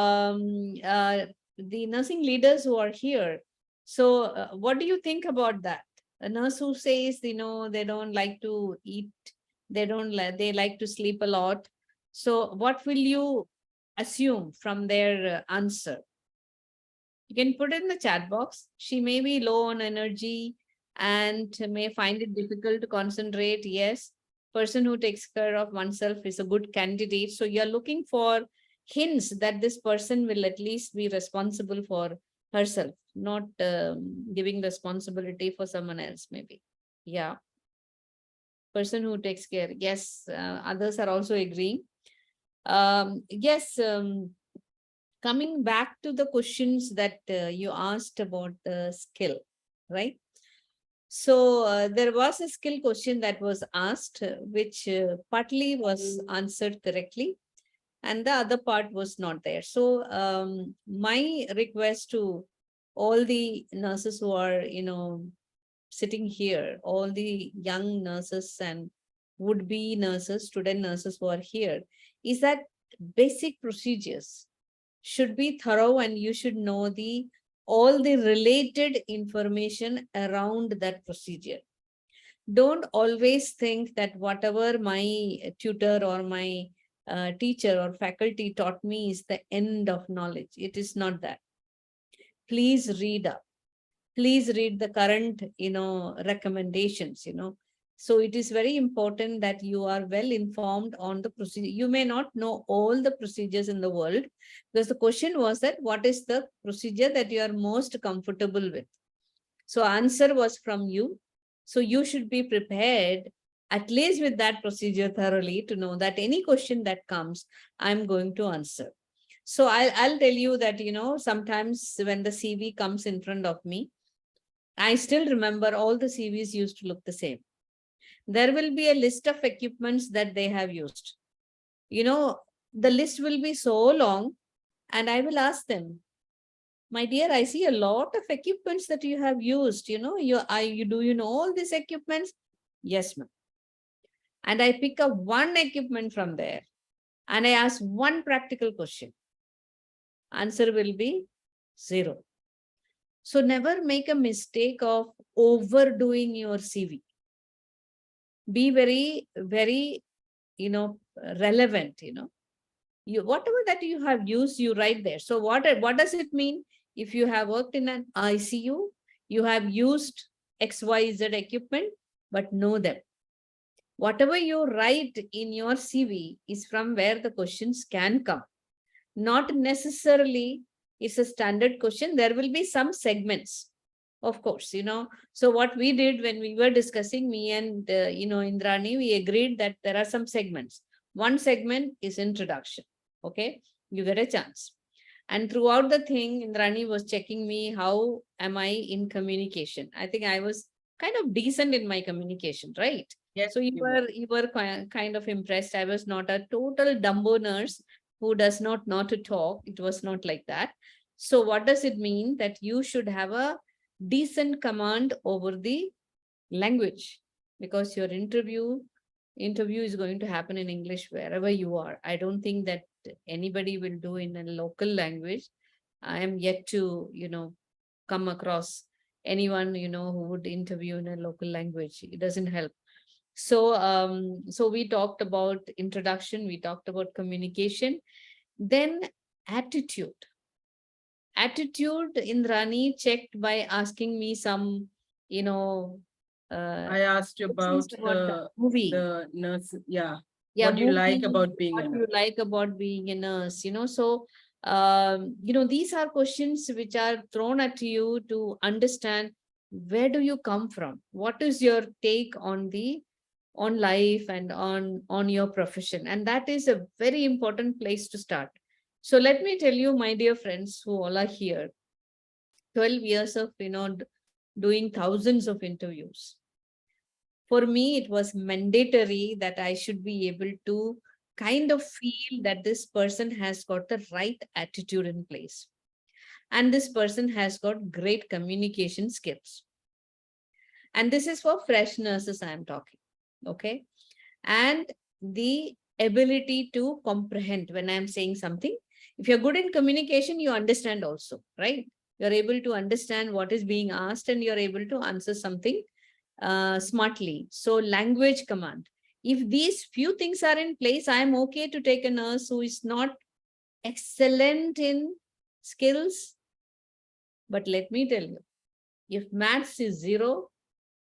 A: the nursing leaders who are here, so what do you think about that? A nurse who says, they don't like to eat, they like to sleep a lot. So what will you assume from their answer? You can put in the chat box. She may be low on energy and may find it difficult to concentrate. Yes, person who takes care of oneself is a good candidate. So you're looking for hints that this person will at least be responsible for herself, not giving responsibility for someone else, maybe. Yeah. Person who takes care. Yes, others are also agreeing. Yes, coming back to the questions that you asked about the skill, right? So there was a skill question that was asked, which partly was answered correctly, and the other part was not there. So my request to all the nurses who are, sitting here, all the young nurses and would-be nurses, student nurses who are here, is that basic procedures should be thorough, and you should know all the related information around that procedure. Don't always think that whatever my tutor or my teacher or faculty taught me is the end of knowledge. It is not that. Please read up. Please read the current, recommendations, So it is very important that you are well informed on the procedure. You may not know all the procedures in the world, because the question was that what is the procedure that you are most comfortable with? So answer was from you. So you should be prepared at least with that procedure thoroughly to know that any question that comes, I'm going to answer. So I'll tell you that, sometimes when the CV comes in front of me, I still remember all the CVs used to look the same. There will be a list of equipments that they have used. The list will be so long, and I will ask them, my dear, I see a lot of equipments that you have used. Do you know all these equipments? Yes, ma'am. And I pick up one equipment from there and I ask one practical question. Answer will be 0. So never make a mistake of overdoing your CV. Be very, very, relevant, whatever that you have used, you write there. So what does it mean? If you have worked in an ICU, you have used XYZ equipment, but know them. Whatever you write in your CV is from where the questions can come. Not necessarily it's a standard question. There will be some segments, of course, So what we did when we were discussing, me and, Indrani, we agreed that there are some segments. One segment is introduction. Okay, you get a chance. And throughout the thing, Indrani was checking me, how am I in communication? I think I was kind of decent in my communication, right?
B: Yes,
A: So you were kind of impressed. I was not a total Dumbo nurse who does not know to talk. It was not like that. So what does it mean? That you should have a decent command over the language, because your interview is going to happen in English wherever you are. I don't think that anybody will do in a local language. I am yet to, come across anyone, who would interview in a local language. It doesn't help. So we talked about introduction, we talked about communication, then attitude. Attitude, Indrani checked by asking me some, you know,
B: I asked you
A: questions about the movie.
B: the nurse. Yeah.
A: Yeah,
B: What do you like
A: movie,
B: about being
A: what
B: a
A: do
B: nurse?
A: you like about being a nurse, so these are questions which are thrown at you to understand where do you come from, what is your take on the on life and on your profession, and that is a very important place to start. So let me tell you, my dear friends who all are here, 12 years of doing thousands of interviews. For me, it was mandatory that I should be able to kind of feel that this person has got the right attitude in place. And this person has got great communication skills. And this is for fresh nurses I'm talking. Okay. And the ability to comprehend when I'm saying something. If you're good in communication, you understand also, right? You're able to understand what is being asked and you're able to answer something smartly. So language command. If these few things are in place, I'm okay to take a nurse who is not excellent in skills. But let me tell you, if maths is 0,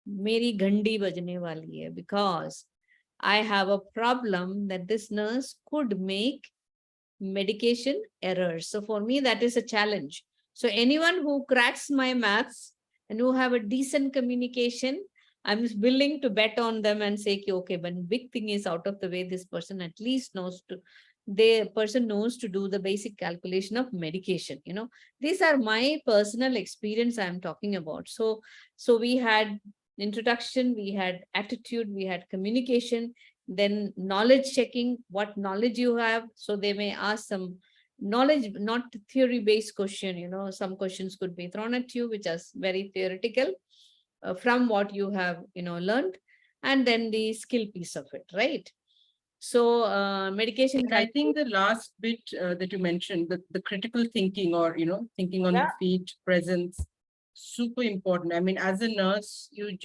A: मेरी घंटी बजने वाली है, because I have a problem that this nurse could make medication errors. So for me, that is a challenge. So anyone who cracks my maths and who have a decent communication, I'm willing to bet on them and say, okay, but big thing is out of the way, this person at least knows to, the person knows to do the basic calculation of medication. These are my personal experience I'm talking about. So we had introduction, we had attitude, we had communication, then knowledge checking, what knowledge you have. So they may ask some knowledge, not theory based question. Some questions could be thrown at you which are very theoretical, from what you have learned, and then the skill piece of it, right? So medication
B: And I think the last bit that you mentioned, the critical thinking, or thinking on the feet, presence, super important. I mean, as a nurse, you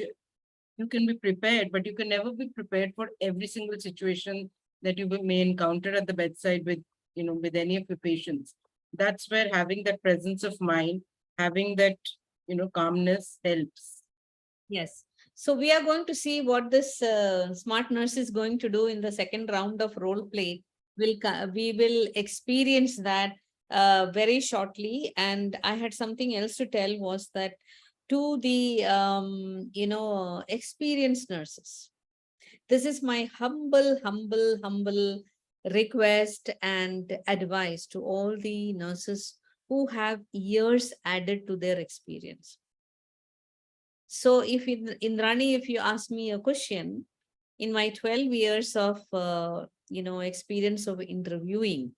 B: can be prepared, but you can never be prepared for every single situation that you may encounter at the bedside with with any of your patients. That's where having that presence of mind, having that calmness helps.
A: Yes. So we are going to see what this smart nurse is going to do in the second round of role play. We will experience that very shortly. And I had something else to tell, was that to the experienced nurses, this is my humble request and advice to all the nurses who have years added to their experience. So if Indrani, if you ask me a question, in my 12 years of, experience of interviewing,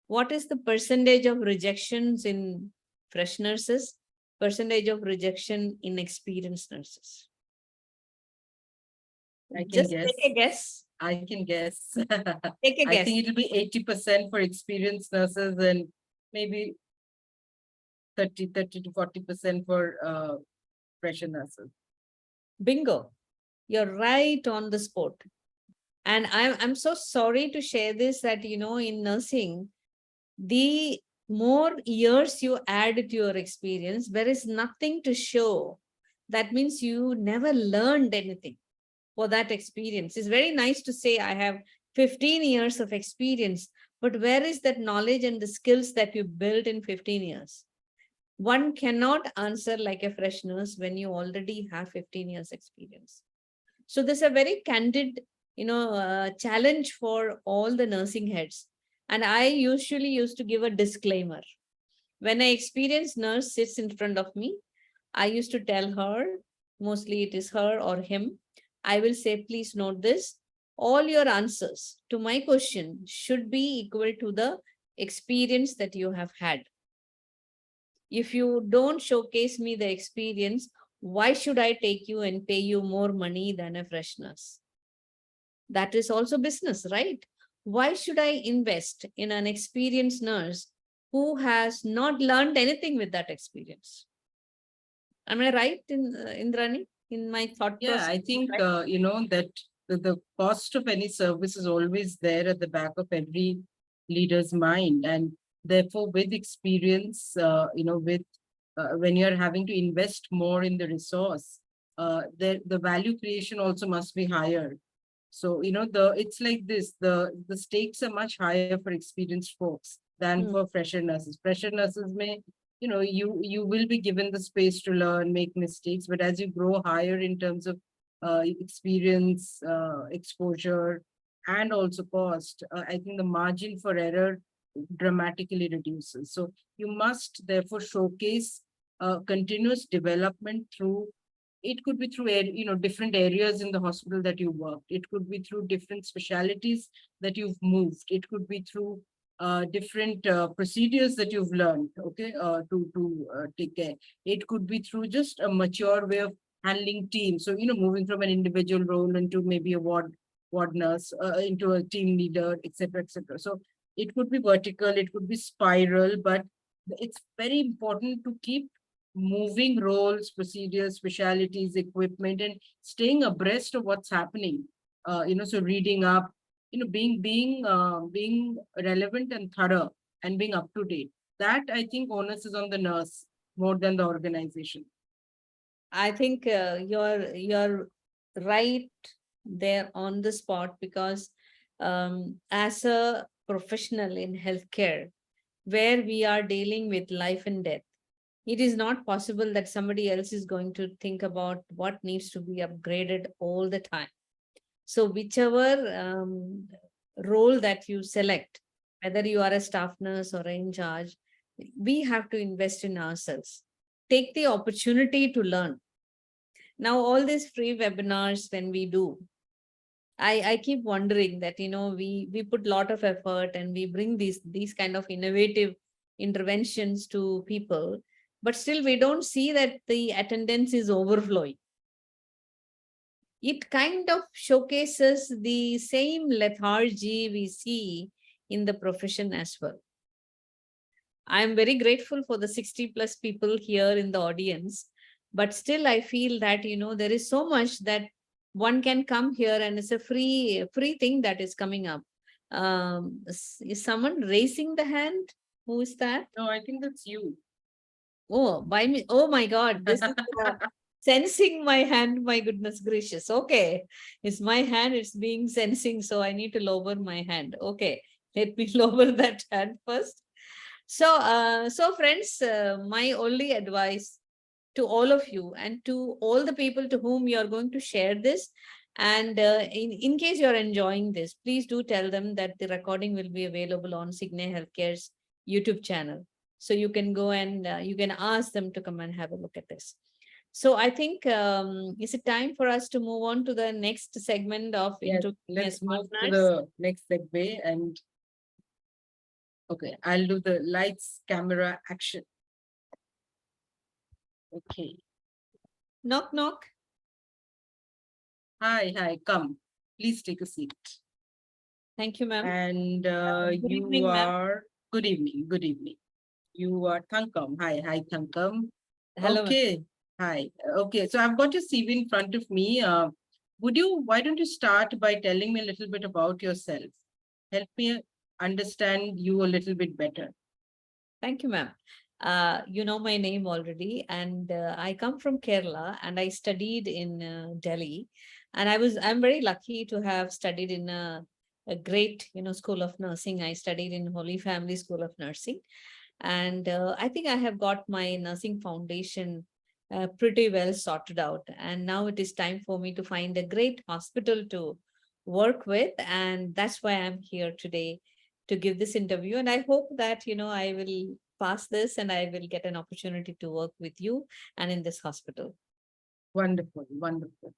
A: what is the percentage of rejections in fresh nurses, percentage of rejection in experienced nurses?
B: I can
A: Just
B: guess.
A: take a guess.
B: I can guess.
A: Take a
B: I
A: guess.
B: think it'll be 80% for experienced nurses and maybe 30 to 40% for fresher nurses.
A: Bingo. You're right on the spot. And I'm so sorry to share this, that, in nursing, the more years you add to your experience, there is nothing to show. That means you never learned anything for that experience. It's very nice to say, I have 15 years of experience, but where is that knowledge and the skills that you built in 15 years? One cannot answer like a fresh nurse when you already have 15 years experience. So this is a very candid, challenge for all the nursing heads. And I usually used to give a disclaimer. When an experienced nurse sits in front of me, I used to tell her mostly it is her or him, I will say, please note this. All your answers to my question should be equal to the experience that you have had. If you don't showcase me the experience, why should I take you and pay you more money than a fresh nurse? That is also business, right? Why should I invest in an experienced nurse who has not learned anything with that experience? Am I right, Indrani, in my thought
B: Yeah,
A: process?
B: I think, that the cost of any service is always there at the back of every leader's mind. And therefore, with experience, when you're having to invest more in the resource, the value creation also must be higher. So, it's like this, the stakes are much higher for experienced folks than
A: Hmm.
B: for fresher nurses. Fresher nurses may, you will be given the space to learn, make mistakes, but as you grow higher in terms of experience, exposure, and also cost, I think the margin for error dramatically reduces. So you must therefore showcase continuous development through, it could be through different areas in the hospital that you worked. It could be through different specialities that you've moved. It could be through different procedures that you've learned, okay, to take care. It could be through just a mature way of handling teams. So, moving from an individual role into maybe a ward nurse, into a team leader, etc., etc. So it could be vertical, it could be spiral, but it's very important to keep moving roles, procedures, specialities, equipment, and staying abreast of what's happening. So reading up, being relevant and thorough and being up to date. That I think onus is on the nurse more than the organization.
A: I think you're right there on the spot, because as a professional in healthcare, where we are dealing with life and death, it is not possible that somebody else is going to think about what needs to be upgraded all the time. So whichever role that you select, whether you are a staff nurse or in charge, we have to invest in ourselves. Take the opportunity to learn. Now, all these free webinars, when we do, I keep wondering that, we put a lot of effort and we bring these kind of innovative interventions to people, but still we don't see that the attendance is overflowing. It kind of showcases the same lethargy we see in the profession as well. I'm very grateful for the 60 plus people here in the audience, but still I feel that, there is so much that one can come here and it's a free thing that is coming up. Is someone raising the hand? Who is that?
B: No, I think that's you.
A: Oh, by me. Oh my God, this is sensing my hand. My goodness gracious. Okay. It's my hand, it's being sensing. So I need to lower my hand. Okay. Let me lower that hand first. So friends, my only advice to all of you and to all the people to whom you are going to share this, and in case you're enjoying this, please do tell them that the recording will be available on Cygnia Healthcare's YouTube channel. So you can go and you can ask them to come and have a look at this. So I think, is it time for us to move on to the next segment of
B: Yes,
A: introducing
B: let's move to
A: partners?
B: the next segue. And okay, I'll do the lights, camera, action. Okay.
A: Knock, knock.
B: Hi, come. Please take a seat.
A: Thank you, ma'am.
B: And
A: Good
B: you
A: evening, ma'am.
B: are, good evening, good evening. You are Thankam. Hi, Thankam.
A: Hello, ma'am.
B: Okay, hi. Okay, so I've got your CV in front of me. Why don't you start by telling me a little bit about yourself? Help me understand you a little bit better.
A: Thank you, ma'am. You know my name already, and I come from Kerala, and I studied in Delhi, and I'm very lucky to have studied in a great, school of nursing. I studied in Holy Family School of Nursing, and I think I have got my nursing foundation pretty well sorted out. And now it is time for me to find a great hospital to work with, and that's why I'm here today to give this interview. And I hope that, I will pass this and I will get an opportunity to work with you and in this hospital.
B: Wonderful, wonderful.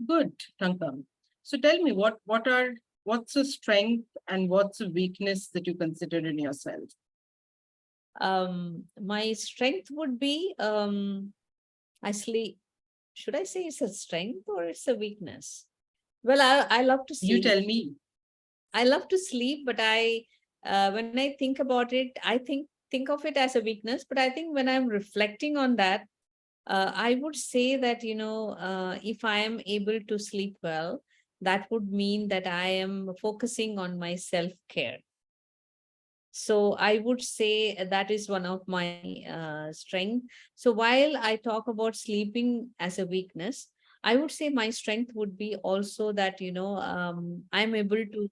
B: Good, Thankam. So tell me, what's a strength and what's a weakness that you consider in yourself?
A: My strength would be I sleep. Should I say it's a strength or it's a weakness? Well, I love to
B: You
A: sleep.
B: tell me.
A: I love to sleep, but when I think about it, I think of it as a weakness. But I think when I'm reflecting on that, I would say that, if I am able to sleep well, that would mean that I am focusing on my self-care. So I would say that is one of my strength. So while I talk about sleeping as a weakness, I would say my strength would be also that, I'm able to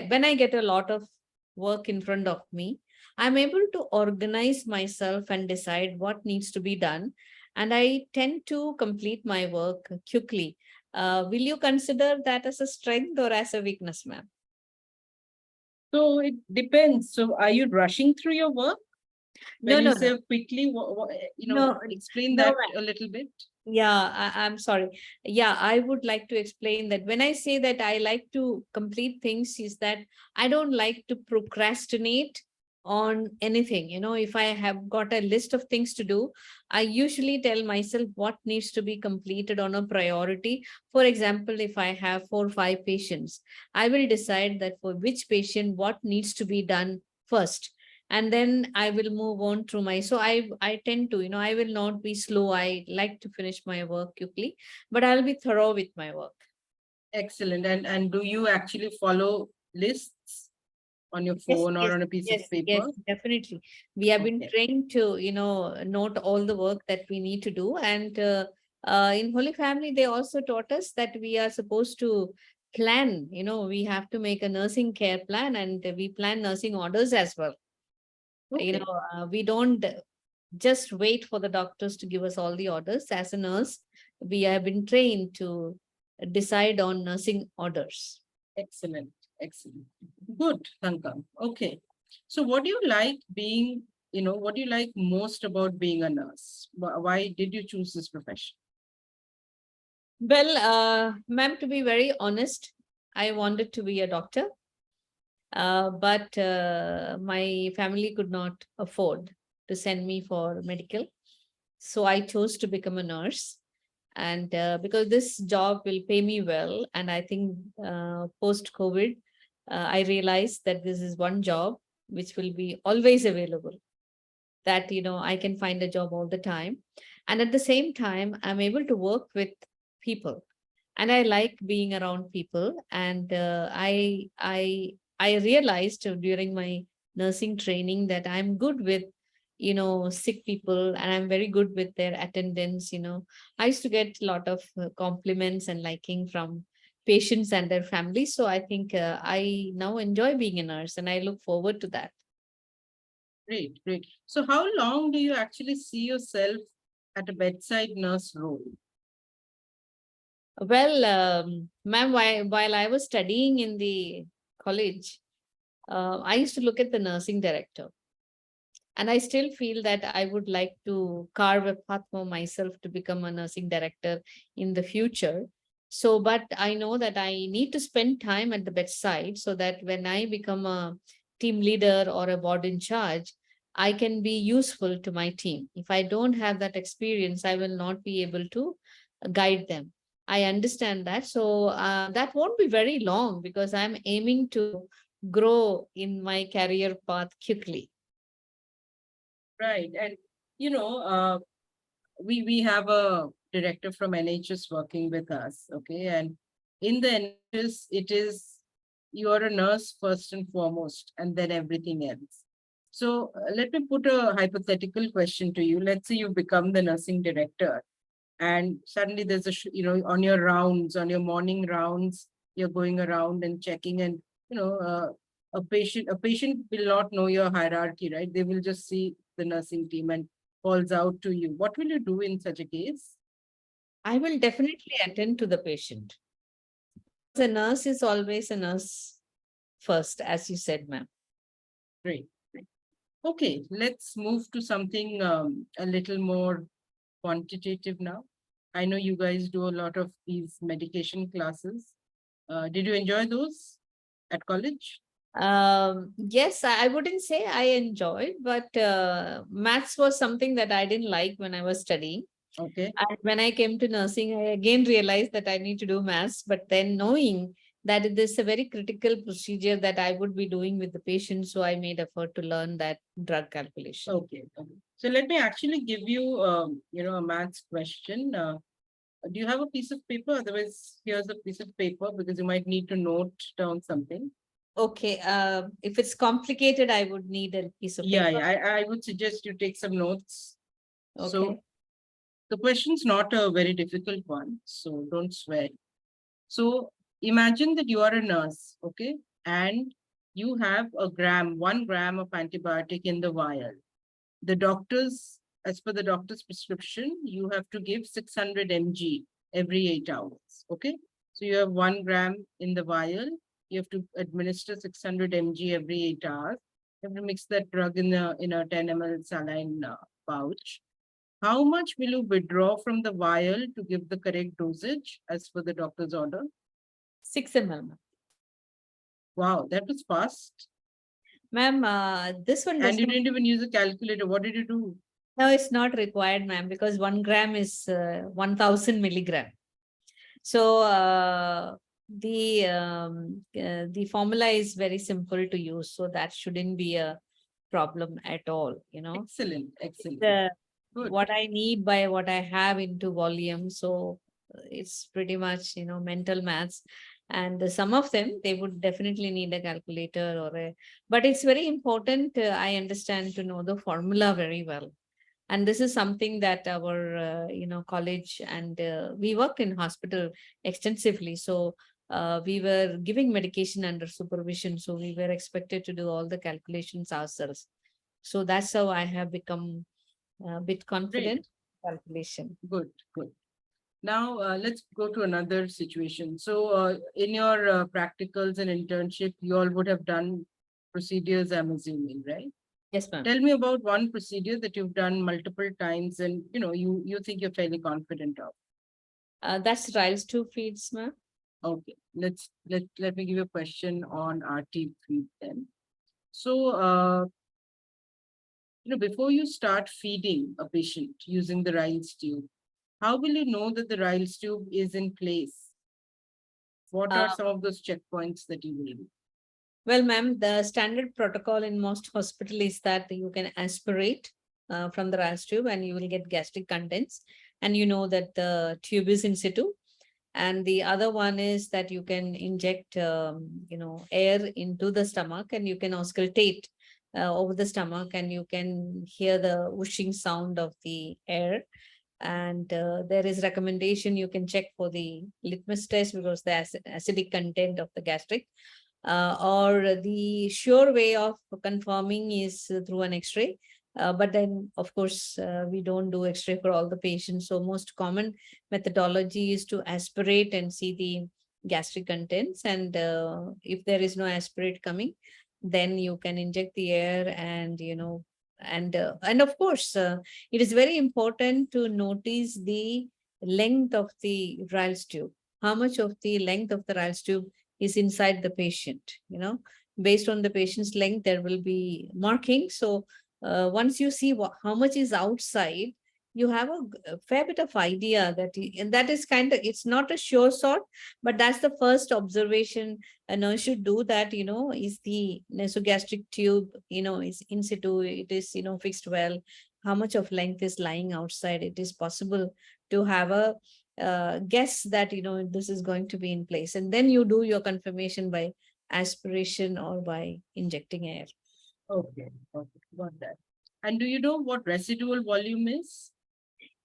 A: when I get a lot of work in front of me, I'm able to organize myself and decide what needs to be done. And I tend to complete my work quickly. Will you consider that as a strength or as a weakness, ma'am?
B: So it depends. So are you rushing through your work?
A: No,
B: When you
A: no,
B: say
A: no.
B: quickly,
A: No,
B: explain
A: no,
B: that a little bit.
A: yeah, I'm sorry. Yeah, I would like to explain that when I say that I like to complete things, is that I don't like to procrastinate on anything. If I have got a list of things to do, I usually tell myself what needs to be completed on a priority. For example, if I have 4 or 5 patients, I will decide that for which patient what needs to be done first, and then I will move on through my. So I tend to, I will not be slow. I like to finish my work quickly, but I'll be thorough with my work.
B: Excellent. And do you actually follow lists on your
A: Yes,
B: phone or
A: yes,
B: on a piece of
A: yes, yes,
B: paper?
A: definitely. We have been
B: Okay.
A: trained to, note all the work that we need to do. And in Holy Family, they also taught us that we are supposed to plan. We have to make a nursing care plan, and we plan nursing orders as well.
B: Okay.
A: We don't just wait for the doctors to give us all the orders. As a nurse, we have been trained to decide on nursing orders.
B: Excellent. Excellent. Good, Thankam. Okay. So what do you like being, what do you like most about being a nurse? Why did you choose this profession?
A: Well, ma'am, to be very honest, I wanted to be a doctor, but my family could not afford to send me for medical. So I chose to become a nurse. And because this job will pay me well, and I think post COVID, I realized that this is one job which will be always available, that I can find a job all the time, and at the same time I'm able to work with people, and I like being around people. And I realized during my nursing training that I'm good with sick people, and I'm very good with their attendance. I used to get a lot of compliments and liking from patients and their families. So I think I now enjoy being a nurse, and I look forward to that.
B: Great, great. So how long do you actually see yourself at a bedside nurse role?
A: Well, ma'am, while I was studying in the college, I used to look at the nursing director, and I still feel that I would like to carve a path for myself to become a nursing director in the future. So, but I know that I need to spend time at the bedside so that when I become a team leader or a ward in charge, I can be useful to my team. If I don't have that experience, I will not be able to guide them. I understand that. So that won't be very long because I'm aiming to grow in my career path quickly.
B: Right. And, you know, we have a director from NHS working with us. Okay. And in the NHS, it is you are a nurse first and foremost, and then everything else. So let me put a hypothetical question to you. Let's say you become the nursing director, and suddenly there's on your rounds, on your morning rounds, you're going around and checking, and a patient will not know your hierarchy, right? They will just see the nursing team and calls out to you. What will you do in such a case?
A: I will definitely attend to the patient. The nurse is always a nurse first, as you said, ma'am.
B: Great. Great. Okay, let's move to something a little more quantitative now. I know you guys do a lot of these medication classes. Did you enjoy those at college?
A: Yes, I wouldn't say I enjoyed, but maths was something that I didn't like when I was studying.
B: Okay.
A: And when I came to nursing, I again realized that I need to do maths, but then knowing that it is a very critical procedure that I would be doing with the patient, so I made effort to learn that drug calculation.
B: Okay. Okay. So let me actually give you, a maths question. Do you have a piece of paper? Otherwise, here's a piece of paper because you might need to note down something.
A: Okay, if it's complicated, I would need a piece of
B: Yeah,
A: paper.
B: yeah. I would suggest you take some notes.
A: Okay.
B: So the question's not a very difficult one, so don't sweat. So imagine that you are a nurse, okay, and you have 1 gram of antibiotic in the vial. As per the doctor's prescription, you have to give 600 mg every 8 hours, okay? So you have 1 gram in the vial, you have to administer 600 mg every 8 hours. You have to mix that drug in a 10 ml saline pouch. How much will you withdraw from the vial to give the correct dosage as per the doctor's order?
A: 6 ml.
B: Wow, that was fast.
A: Ma'am, this one does
B: And you
A: not,
B: didn't even use a calculator. What did you do?
A: no, it's not required, ma'am, because 1 gram is 1000 milligram. So the formula is very simple to use, so that shouldn't be a problem at all, you know.
B: Excellent, excellent. Good.
A: What I need by what I have into volume. So it's pretty much, mental maths. And some of them, they would definitely need a calculator but it's very important, I understand, to know the formula very well. And this is something that our, college and we worked in hospital extensively. So we were giving medication under supervision. So we were expected to do all the calculations ourselves. So that's how I have become a bit confident. Calculation.
B: Good, good. Now, let's go to another situation. So in your practicals and internship, you all would have done procedures, I'm assuming, right?
A: Yes, ma'am.
B: Tell me about one procedure that you've done multiple times and, you think you're fairly confident of.
A: That's Riles 2 feeds, ma'am.
B: Okay, let me give you a question on RT feed then. So, before you start feeding a patient using the Riles tube, how will you know that the Riles tube is in place? What are some of those checkpoints that you will do?
A: Well, ma'am, the standard protocol in most hospitals is that you can aspirate from the Riles tube and you will get gastric contents, and you know that the tube is in situ. And the other one is that you can inject, air into the stomach, and you can auscultate over the stomach, and you can hear the whooshing sound of the air. And there is recommendation, you can check for the litmus test because the acidic content of the gastric. Or the sure way of confirming is through an X-ray. But then, of course, we don't do X-ray for all the patients. So most common methodology is to aspirate and see the gastric contents. And if there is no aspirate coming, then you can inject the air and, and of course, it is very important to notice the length of the Riles tube. How much of the length of the Riles tube is inside the patient, based on the patient's length, there will be marking. So once you see how much is outside, you have a fair bit of idea and that is it's not a sure sort, but that's the first observation a nurse should do, that, is the nasogastric tube, is in situ, it is, fixed well, how much of length is lying outside. It is possible to have a guess that, this is going to be in place. And then you do your confirmation by aspiration or by injecting air.
B: Okay, okay, got that. And do you know what residual volume is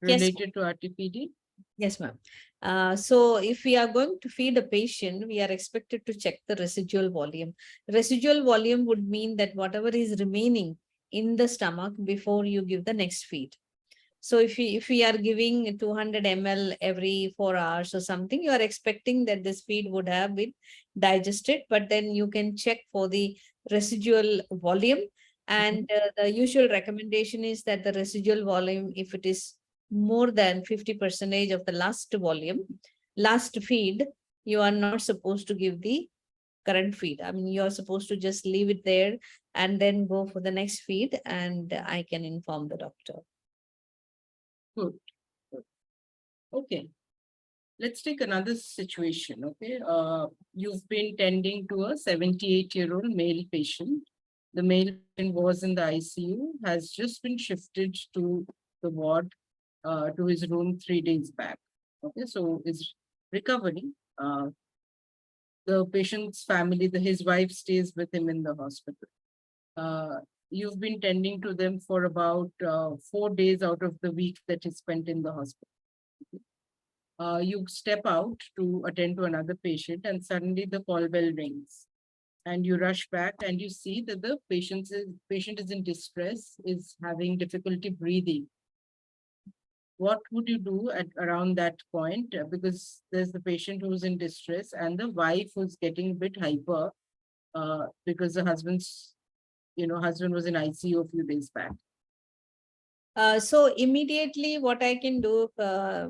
A: Yes.
B: related to RTPD?
A: Yes, ma'am. So if we are going to feed a patient, we are expected to check the residual volume. Residual volume would mean that whatever is remaining in the stomach before you give the next feed. So if we are giving 200 ml every 4 hours or something, you are expecting that this feed would have been digested, but then you can check for the residual volume. And the usual recommendation is that the residual volume, if it is more than 50% of the last volume, last feed, you are not supposed to give the current feed. I mean, you're supposed to just leave it there and then go for the next feed, and I can inform the doctor.
B: Good. Good. Okay. Let's take another situation. Okay. You've been tending to a 78-year-old male patient. The male patient was in the ICU, has just been shifted to the ward, to his room 3 days back. Okay. So is recovering. The patient's family, his wife stays with him in the hospital. You've been tending to them for about 4 days out of the week that is spent in the hospital. You step out to attend to another patient, and suddenly the call bell rings. And you rush back and you see that the patient is in distress, is having difficulty breathing. What would you do at around that point? Because there's the patient who's in distress and the wife who's getting a bit hyper because the husband was in ICU a few days back.
A: So immediately what I can do,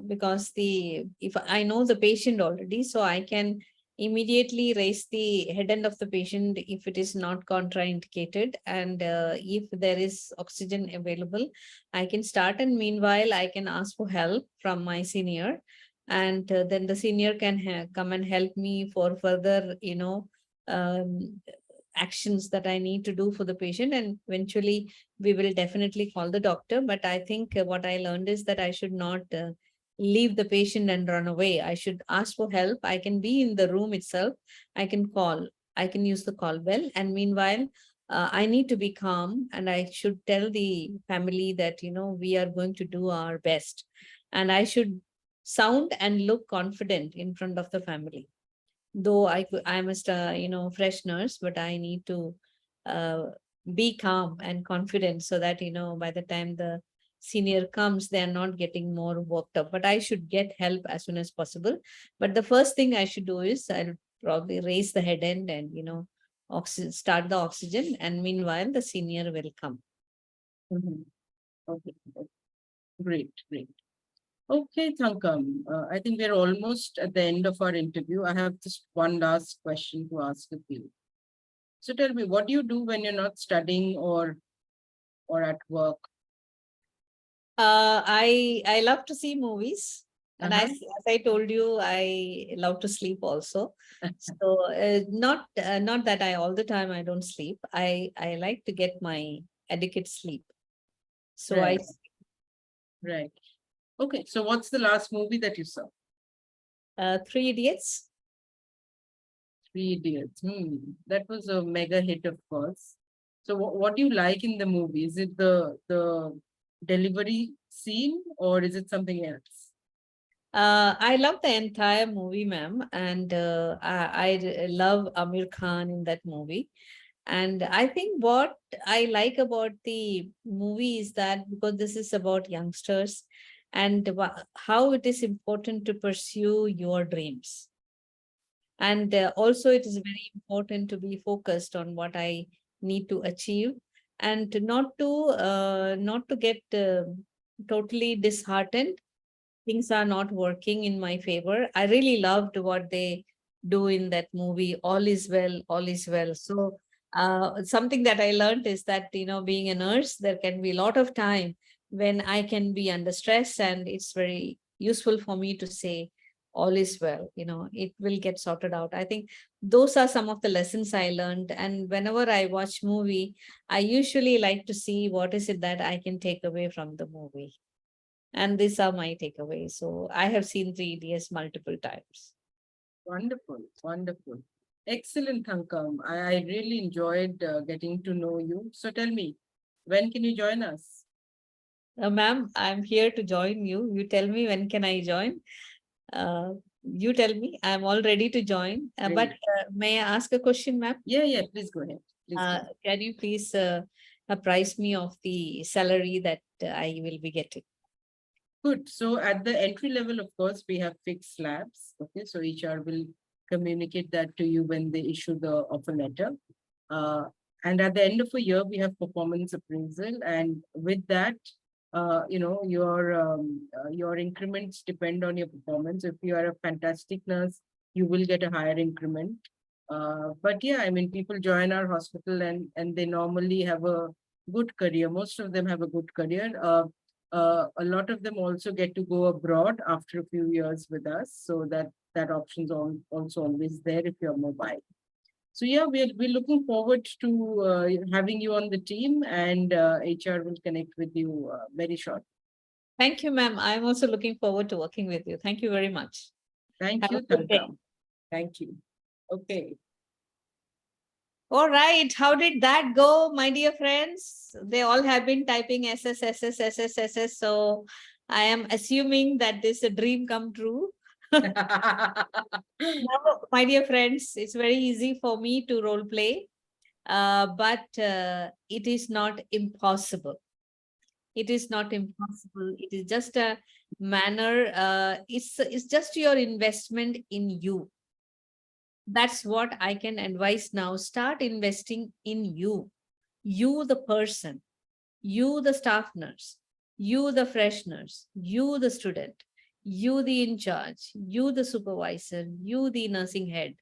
A: because if I know the patient already, so I can immediately raise the head end of the patient if it is not contraindicated, and if there is oxygen available, I can start, and meanwhile I can ask for help from my senior, and then the senior can come and help me for further, um, actions that I need to do for the patient, and eventually we will definitely call the doctor. But I think what I learned is that I should not leave the patient and run away. I should ask for help. I can be in the room itself. I can call. I can use the call bell. And meanwhile, I need to be calm, and I should tell the family that, we are going to do our best. And I should sound and look confident in front of the family. Though I'm a fresh nurse, but I need to uh, be calm and confident so that, by the time the senior comes, they're not getting more worked up. But I should get help as soon as possible. But the first thing I should do is I'll probably raise the head end and, start the oxygen. And meanwhile, the senior will come.
B: Mhm. Okay. Great, great. Okay, Thankam. I think we're almost at the end of our interview. I have just one last question to ask of you. So tell me, what do you do when you're not studying or at work?
A: I love to see movies, and
B: Uh-huh.
A: as I told you, I love to sleep also. So not that I all the time I don't sleep. I like to get my adequate sleep. So
B: Right, right. Okay, so what's the last movie that you saw?
A: 3 Idiots.
B: Three Idiots. That was a mega hit, of course. So what do you like in the movie? Is it the delivery scene or is it something else?
A: I love the entire movie, ma'am, and I love Amir Khan in that movie. And I think what I like about the movie is that because this is about youngsters and how it is important to pursue your dreams. And also it is very important to be focused on what I need to achieve, and not to get totally disheartened. Things are not working in my favor. I really loved what they do in that movie. All is well, all is well. So something that I learned is that, being a nurse, there can be a lot of time when I can be under stress, and it's very useful for me to say all is well. It will get sorted out. I think those are some of the lessons I learned. And whenever I watch movie, I usually like to see what is it that I can take away from the movie. And these are my takeaways. So I have seen 3DS multiple times.
B: Wonderful, wonderful. Excellent, Thankam. I really enjoyed getting to know you. So tell me, when can you join us?
A: Ma'am, I'm here to join you. You tell me when can I join? You tell me. I'm all ready to join. But
B: Great.
A: may I ask a question, ma'am?
B: Yeah, please go ahead. Please go ahead.
A: Can you please apprise me of the salary that I will be getting?
B: Good. So at the entry level, of course, we have fixed slabs. Okay, so HR will communicate that to you when they issue the offer letter. And at the end of a year, we have performance appraisal. And with that, your increments depend on your performance. If you are a fantastic nurse, you will get a higher increment. But yeah, I mean, people join our hospital and they normally have a good career. Most of them have a good career. A lot of them also get to go abroad after a few years with us, so that option's also always there if you're mobile. So yeah, we're looking forward to having you on the team, and HR will connect with you very shortly.
A: Thank you, ma'am. I'm also looking forward to working with you. Thank you very much.
B: Thank
A: Have a
B: you,
A: good day.
B: Tankam. Thank you. Okay.
A: All right. How did that go, my dear friends? They all have been typing SS. So I am assuming that this is a dream come true. Now, my dear friends, it's very easy for me to role play, but it is not impossible. It is not impossible. It is just a manner. It's just your investment in you. That's what I can advise now. Start investing in you. You, the person, you, the staff nurse, you, the fresh nurse, you, the student, you, the in charge, you, the supervisor, you, the nursing head.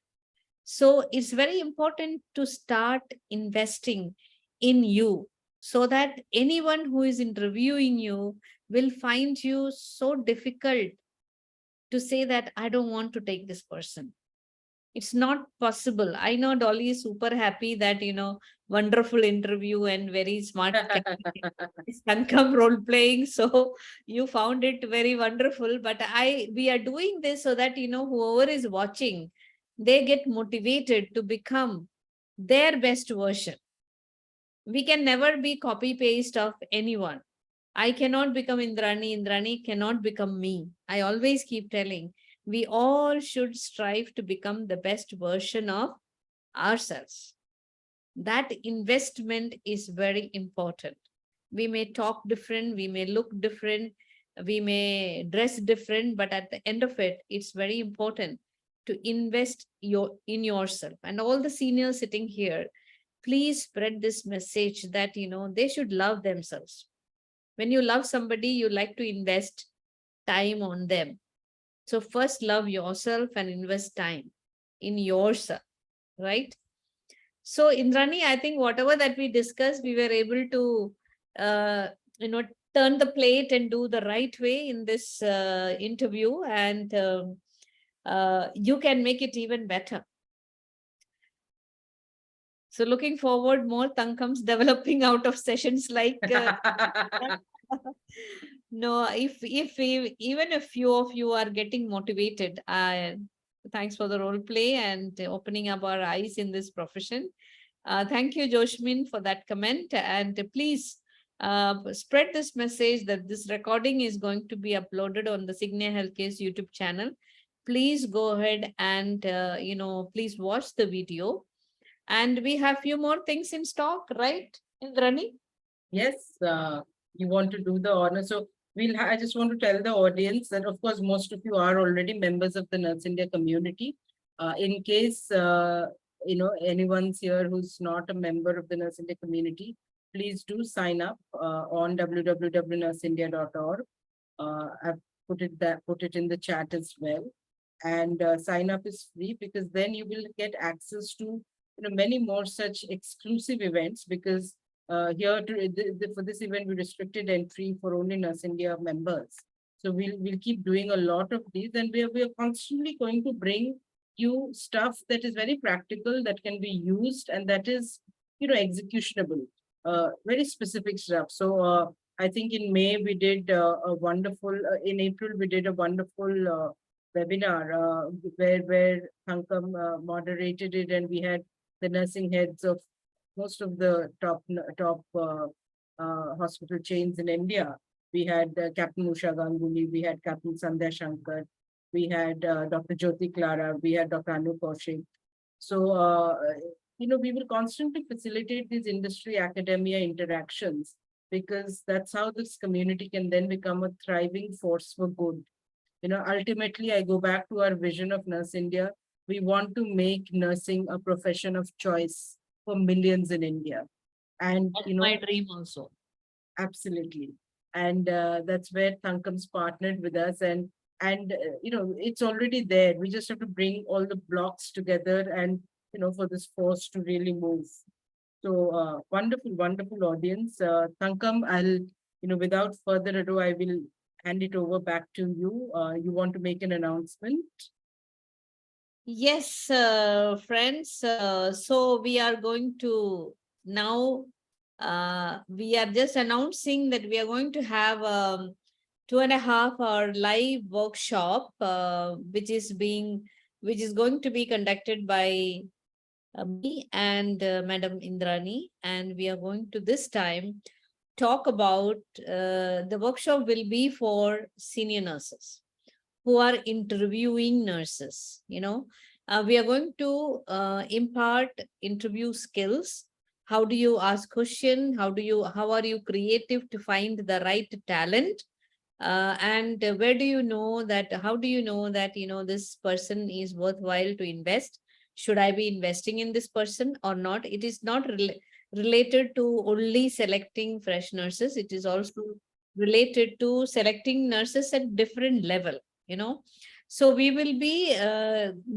A: So it's very important to start investing in you so that anyone who is interviewing you will find you so difficult to say that I don't want to take this person. It's not possible. I know Dolly is super happy that, wonderful interview and very smart Sankam role playing. So you found it very wonderful. But we are doing this so that, whoever is watching, they get motivated to become their best version. We can never be copy paste of anyone. I cannot become Indrani. Indrani cannot become me. I always keep telling we all should strive to become the best version of ourselves. That investment is very important. We may talk different, we may look different, we may dress different, but at the end of it, it's very important to invest in yourself. And all the seniors sitting here, please spread this message that they should love themselves. When you love somebody, you like to invest time on them. So first love yourself and invest time in yourself, right? So Indrani, I think whatever that we discussed, we were able to, turn the plate and do the right way in this interview, and you can make it even better. So looking forward more Tankams developing out of sessions like. No, if even a few of you are getting motivated, thanks for the role play and opening up our eyes in this profession. Thank you, Joshmin, for that comment. And please spread this message that this recording is going to be uploaded on the Cygnia Healthcare's YouTube channel. Please go ahead and, please watch the video. And we have few more things in stock, right, Indrani?
B: Yes, you want to do the honor. So I just want to tell the audience that, of course, most of you are already members of the Nurse India community. In case, anyone's here who's not a member of the Nurse India community, please do sign up on www.nurseindia.org. I've put it in the chat as well. And sign up is free, because then you will get access to many more such exclusive events, because here for this event we restricted entry for only Nurse India members. So we'll keep doing a lot of these, and we are constantly going to bring you stuff that is very practical, that can be used, and that is executionable. Very specific stuff. So I think in May we did a wonderful. In April we did a wonderful webinar where Thankam moderated it, and we had the nursing heads of most of the top hospital chains in India. We had Captain Usha Ganguly, we had Captain Sandhya Shankar, we had Dr. Jyoti Clara, we had Dr. Anu Kaushik. So, we will constantly facilitate these industry academia interactions, because that's how this community can then become a thriving force for good. Ultimately, I go back to our vision of Nurse India. We want to make nursing a profession of choice for millions in India. And,
A: That's my dream also.
B: absolutely. And that's where Thankam's partnered with us. And it's already there. We just have to bring all the blocks together and, for this force to really move. So wonderful, wonderful audience. Thankam, without further ado, I will hand it over back to you. You want to make an announcement?
A: Yes, friends. So we are going to now, we are just announcing that we are going to have 2.5 hour live workshop, which is going to be conducted by me and Madam Indrani. And we are going to this time talk about the workshop will be for senior nurses who are interviewing nurses. We are going to impart interview skills. How do you ask question? How are you creative to find the right talent? And where do you know that, how do you know that, this person is worthwhile to invest? Should I be investing in this person or not? It is not related to only selecting fresh nurses. It is also related to selecting nurses at different level, So we will be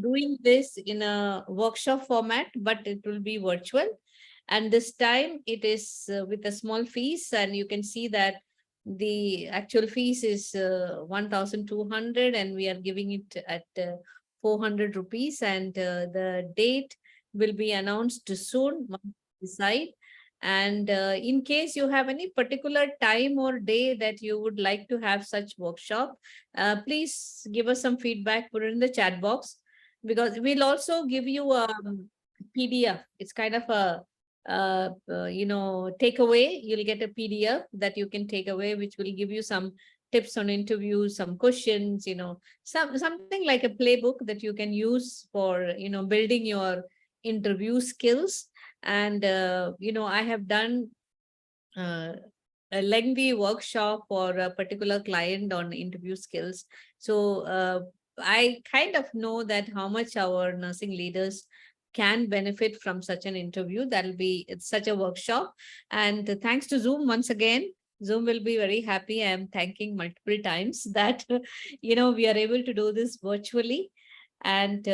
A: doing this in a workshop format, but it will be virtual. And this time it is with a small fees, and you can see that the actual fees is 1,200, and we are giving it at 400 rupees. And the date will be announced soon once we decide. And in case you have any particular time or day that you would like to have such workshop, please give us some feedback, put it in the chat box, because we'll also give you a PDF. It's kind of a takeaway. You'll get a PDF that you can take away, which will give you some tips on interviews, some questions, something like a playbook that you can use for, building your interview skills. And, I have done a lengthy workshop for a particular client on interview skills. So I kind of know that how much our nursing leaders can benefit from such an interview. It's such a workshop. And thanks to Zoom once again. Zoom will be very happy. I am thanking multiple times that, we are able to do this virtually. And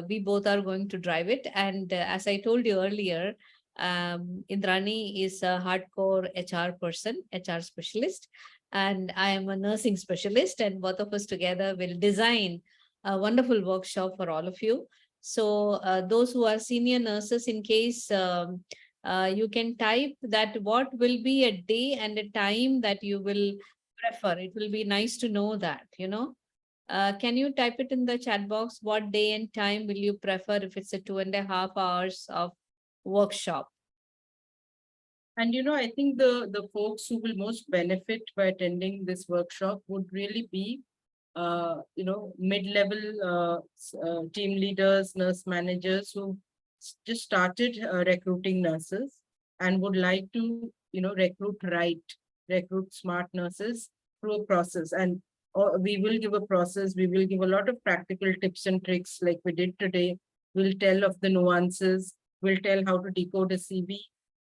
A: we both are going to drive it. And as I told you earlier, Indrani is a hardcore HR person, HR specialist, and I am a nursing specialist, and both of us together will design a wonderful workshop for all of you. So those who are senior nurses, in case you can type that what will be a day and a time that you will prefer. It will be nice to know that, can you type it in the chat box? What day and time will you prefer if it's a 2.5 hours of workshop?
B: And I think the folks who will most benefit by attending this workshop would really be mid-level team leaders, nurse managers who just started recruiting nurses and would like to recruit smart nurses through a process. And we will give a process. We will give a lot of practical tips and tricks like we did today. We'll tell of the nuances. We'll tell how to decode a CV.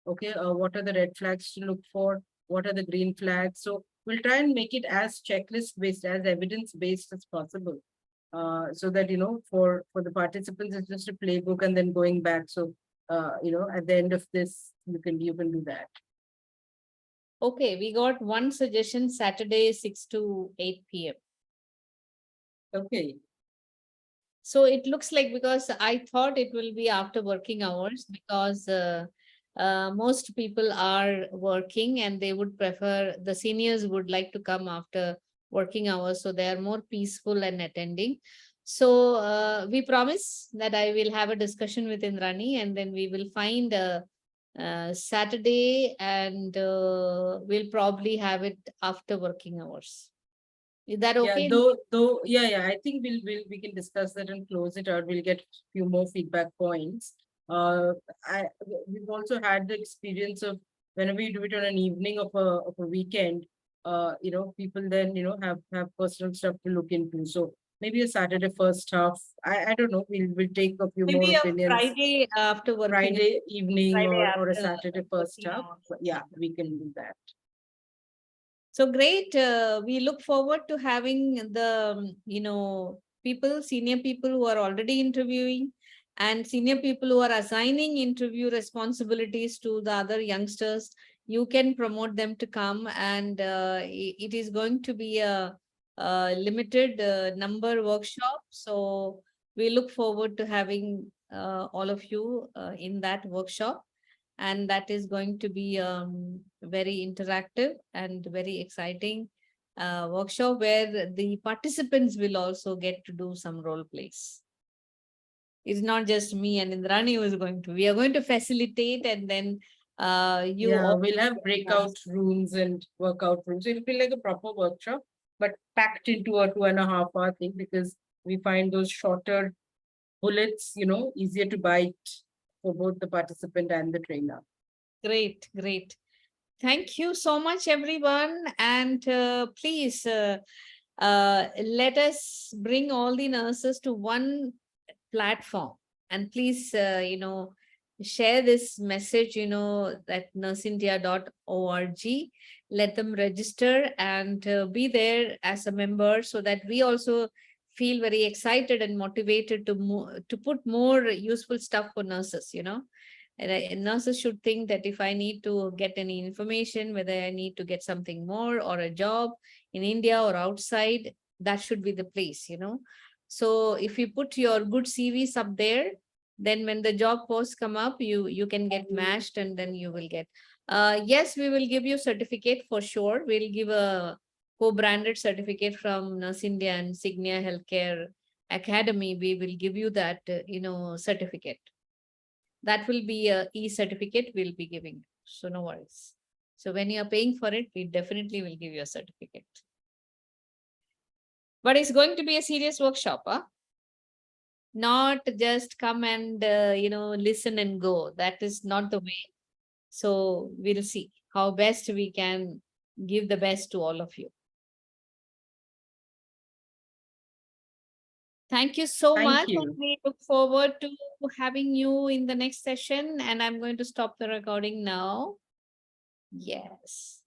B: Okay, what are the red flags to look for? What are the green flags? So we'll try and make it as checklist based, as evidence based as possible. So that, for the participants, it's just a playbook and then going back. So, at the end of this, you can do that.
A: Okay, we got one suggestion, Saturday, 6 to 8 p.m.
B: Okay.
A: So it looks like, because I thought it will be after working hours, because most people are working and they would prefer, the seniors would like to come after working hours, so they are more peaceful and attending. So we promise that I will have a discussion with Indrani, and then we will find a Saturday, and we'll probably have it after working hours. Is that okay?
B: Yeah, I think we can discuss that and close it out. We'll get a few more feedback points. We've also had the experience of whenever you do it on an evening of a weekend, people then have personal stuff to look into. So maybe a Saturday first half. I don't know. We'll take a few
A: Maybe
B: more
A: a
B: opinions.
A: Friday after working.
B: Friday evening,
A: Friday
B: or a
A: after
B: Saturday first
A: working
B: half.
A: hours.
B: Yeah, we can do that.
A: So great. We look forward to having the, people, senior people who are already interviewing and senior people who are assigning interview responsibilities to the other youngsters. You can promote them to come, and it is going to be a limited number workshop. So we look forward to having all of you in that workshop, and that is going to be very interactive and very exciting workshop where the participants will also get to do some role plays. It's not just me and Indrani who is going to. We are going to facilitate, and then you
B: Yeah,
A: all
B: we'll have breakout rooms and workout rooms. It'll be like a proper workshop, but packed into a 2.5 hour thing, because we find those shorter bullets, easier to bite for both the participant and the trainer.
A: Great, great. Thank you so much, everyone. And please let us bring all the nurses to one platform. And please, share this message, that nursindia.org. Let them register and be there as a member, so that we also feel very excited and motivated to put more useful stuff for nurses, And nurses should think that if I need to get any information, whether I need to get something more or a job in India or outside, that should be the place, So if you put your good CVs up there, then when the job posts come up, you can get matched, and then you will get. Yes, we will give you certificate for sure. We'll give a co-branded certificate from Nurse India and Cygnia Healthcare Academy. We will give you that, certificate. That will be a e-certificate we'll be giving. So no worries. So when you are paying for it, we definitely will give you a certificate. But it's going to be a serious workshop, huh? Not just come and, listen and go. That is not the way. So we'll see how best we can give the best to all of you. Thank you so
B: Thank
A: much.
B: you.
A: And we look forward to having you in the next session. And I'm going to stop the recording now. Yes.